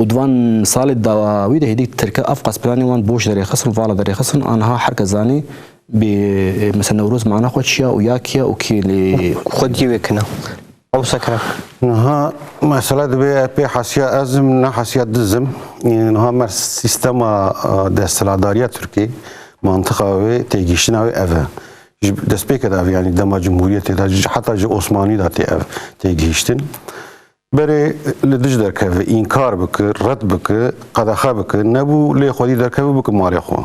ودوان صالد دا ويدا هديك تركا افقس بلاني وان بوش دري خصن فالا دري خصن انها حركه زاني مثلا نوروز معنا خوتشيا وياكيا وكي خدي وكنا او سكره ها مسألة بحسيا أزم نا حسيا دزم يعني ها سيستم دستلادارية تركي منطقة تيجيشنا وأفا دست بكده يعني دما جمهورية حتى جو عثماني ده تيجيشتن بري لدج دركه إنكار بك رد بك قدخه بك نبو لي خدي دركه بك ماري خو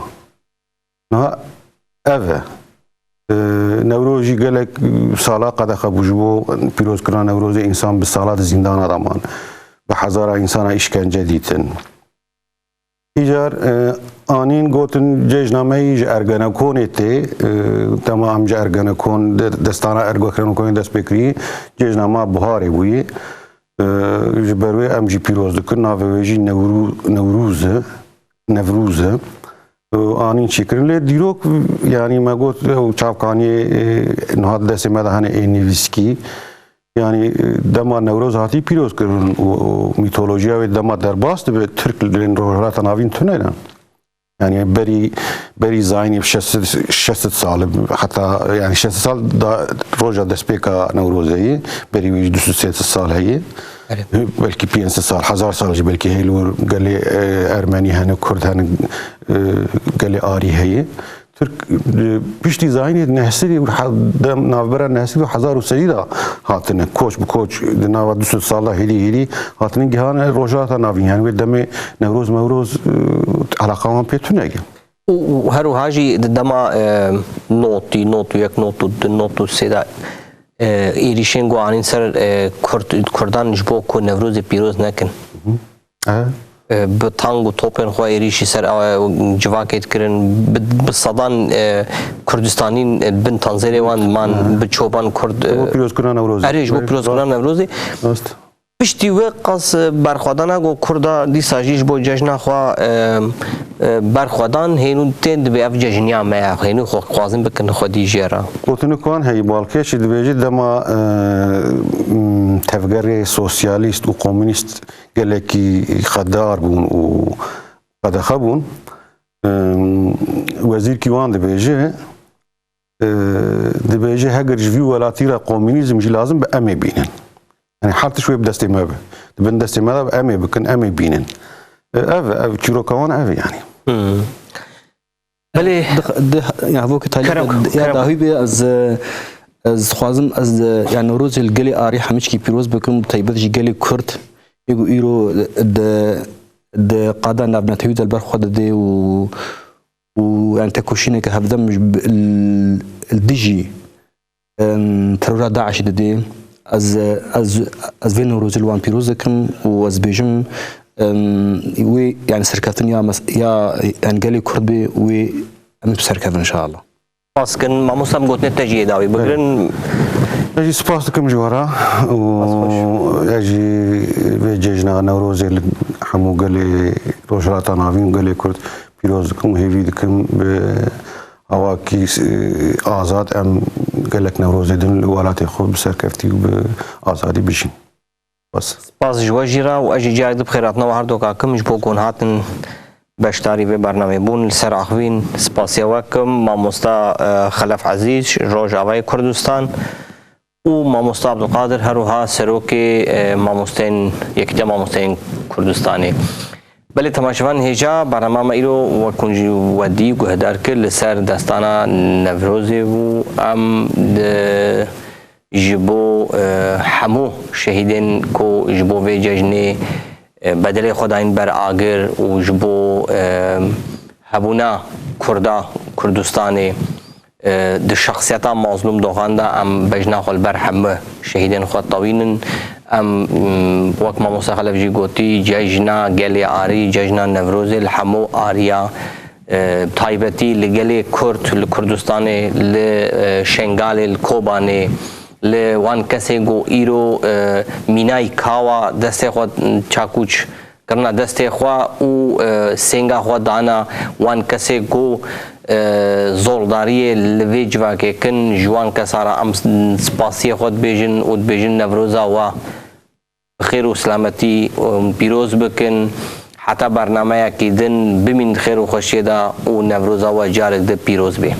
ها أفا نوروزی گلک سالا قد خبوجو پیروز کردن نوروز انسان به سالات زندان آدمان به هزار انسان اشکنجه دیدن. ایجار آنین گوتن جشنامه ایج ارگانکونه تی تمام جا ارگانکون دستانه ارگانکون دست بکری جشنامه بهاری بوی جبروی ام جی پیروز دکن ناویجی نوروزه آنین چیکرین لی دیروک یعنی ما گفت چاپکانی نهاد دست مدهن اینویسکی یعنی دما نوروز هاتی پیروز کردن و میتولوژیا و دما درباست به ترک لین روحات ناوین تونه يعني بري زايني بشست سال حتى يعني 6 سال روجا دسبيكا نوروزي بري ويجدو 6 سال هي بلكي 5 سال 1000 سال بلكي هي قال لي ارمني هنا كرد هنا قال لي اري هي ترك بيش ديزايني نحسي نافبرا نحسي 1000 سنه هاتنا كوش بكوش ناوا 2 سال هلي هاتنا جهان روجات نافين يعني دمي نوروز علاقه ما بيتوناجي وهرو هاجي دما نوتو يك نوتو سيدا ایریشن گوانین سر کردان جبو کو نوروز پیروز نکن به تانگ و توپن خو ایریشی سر جواکت کرن به صدان کردستانین بن تانزری وان من به چوبان کرد پیروز کنن نوروز جبو پیروز کنن نوروزی پشتی وقت برخوادن گو کردا دی ساجیش بو جشن خو برخوادن هینون تند به اف جشنیا ما هینو خو خوازم بکن خودی جرا قوتنو کان هی بالکش دبیجی دما تفکر سوسیالیست و کمونیست گلکی خدار بون و قدخه بون وزیر کیوان دبیجی هگر جوی ولاتی را کمونیسم جی لازم به امی بینن يعني حتى شوي بدستي ما به دبن دستي ما به امي بكن امي بينن اف تشورو كمان اف يعني بله يعني فوق تاجر يا داوي بي از خوازم از يعني نوروز الجلي اري حمشكي بيروز بكم طيبت جي جلي كرد يجو ايرو د قادا نبنتيو دل برخد دي و يعني تكوشينه كهبدم الديجي ترورا داعش دي از وین نوروز الوان پیروز کم و از بیجم وی يعني سرکتن یا انگلی کرد بی وی ام سرکتن ان شاء الله پس کن ما مسلم گوتنه تجیه داوی بگرن اجي سپاس دكم جوارا و اجي جيجنا نوروز همو قالي روجرات نافين قالي كرد پیروز دكم هيفي دكم اواكي آزاد ام قالك نوروز دن الولات خود بسركفتي وبآزادي بيشين بس جوا جيرا و اجي جاي بخيراتنا و هر دو كاكم جبو كون هاتن بشتاري في برنامج بون سر اخوين سپاسيا وكم ماموستا خلف عزيز روجاوي كردستان و ماموستا عبدالقادر هروها سروكي ماموستين يكجا ماموستين كردستاني بله تماشاوان هجا برنامه ایرو و کنجی ودی گهدار کل سر دستانا نوروزی و ام جبو همو شهیدین کو جبو وی جشن بدل خداین بر آگر و جبو هبونا کردستانی د شخصیتا مظلوم دوغاندا ام بجنا خل بر همه شهیدین خود طوینن ام وقت ما مستخلف جي قوتي جيجنا قالي آري جيجنا نوروز الحمو آريا تايبتي لقالي كرد لكردستاني لشنغالي الكوباني لوان كسي قو إيرو ميناي كاوا دستي خود چاكوچ کرنا دستي خوا و سنگا خود دانا وان كسي قو زورداری لوی جواکه کن جوان کسارا ام سپاسی خود بیجن و بیجن نوروزا و خیر و سلامتی پیروز بکن حتی برنامه کی دن بمین خیر و خوشی دا و نوروزا و جارک ده پیروز بی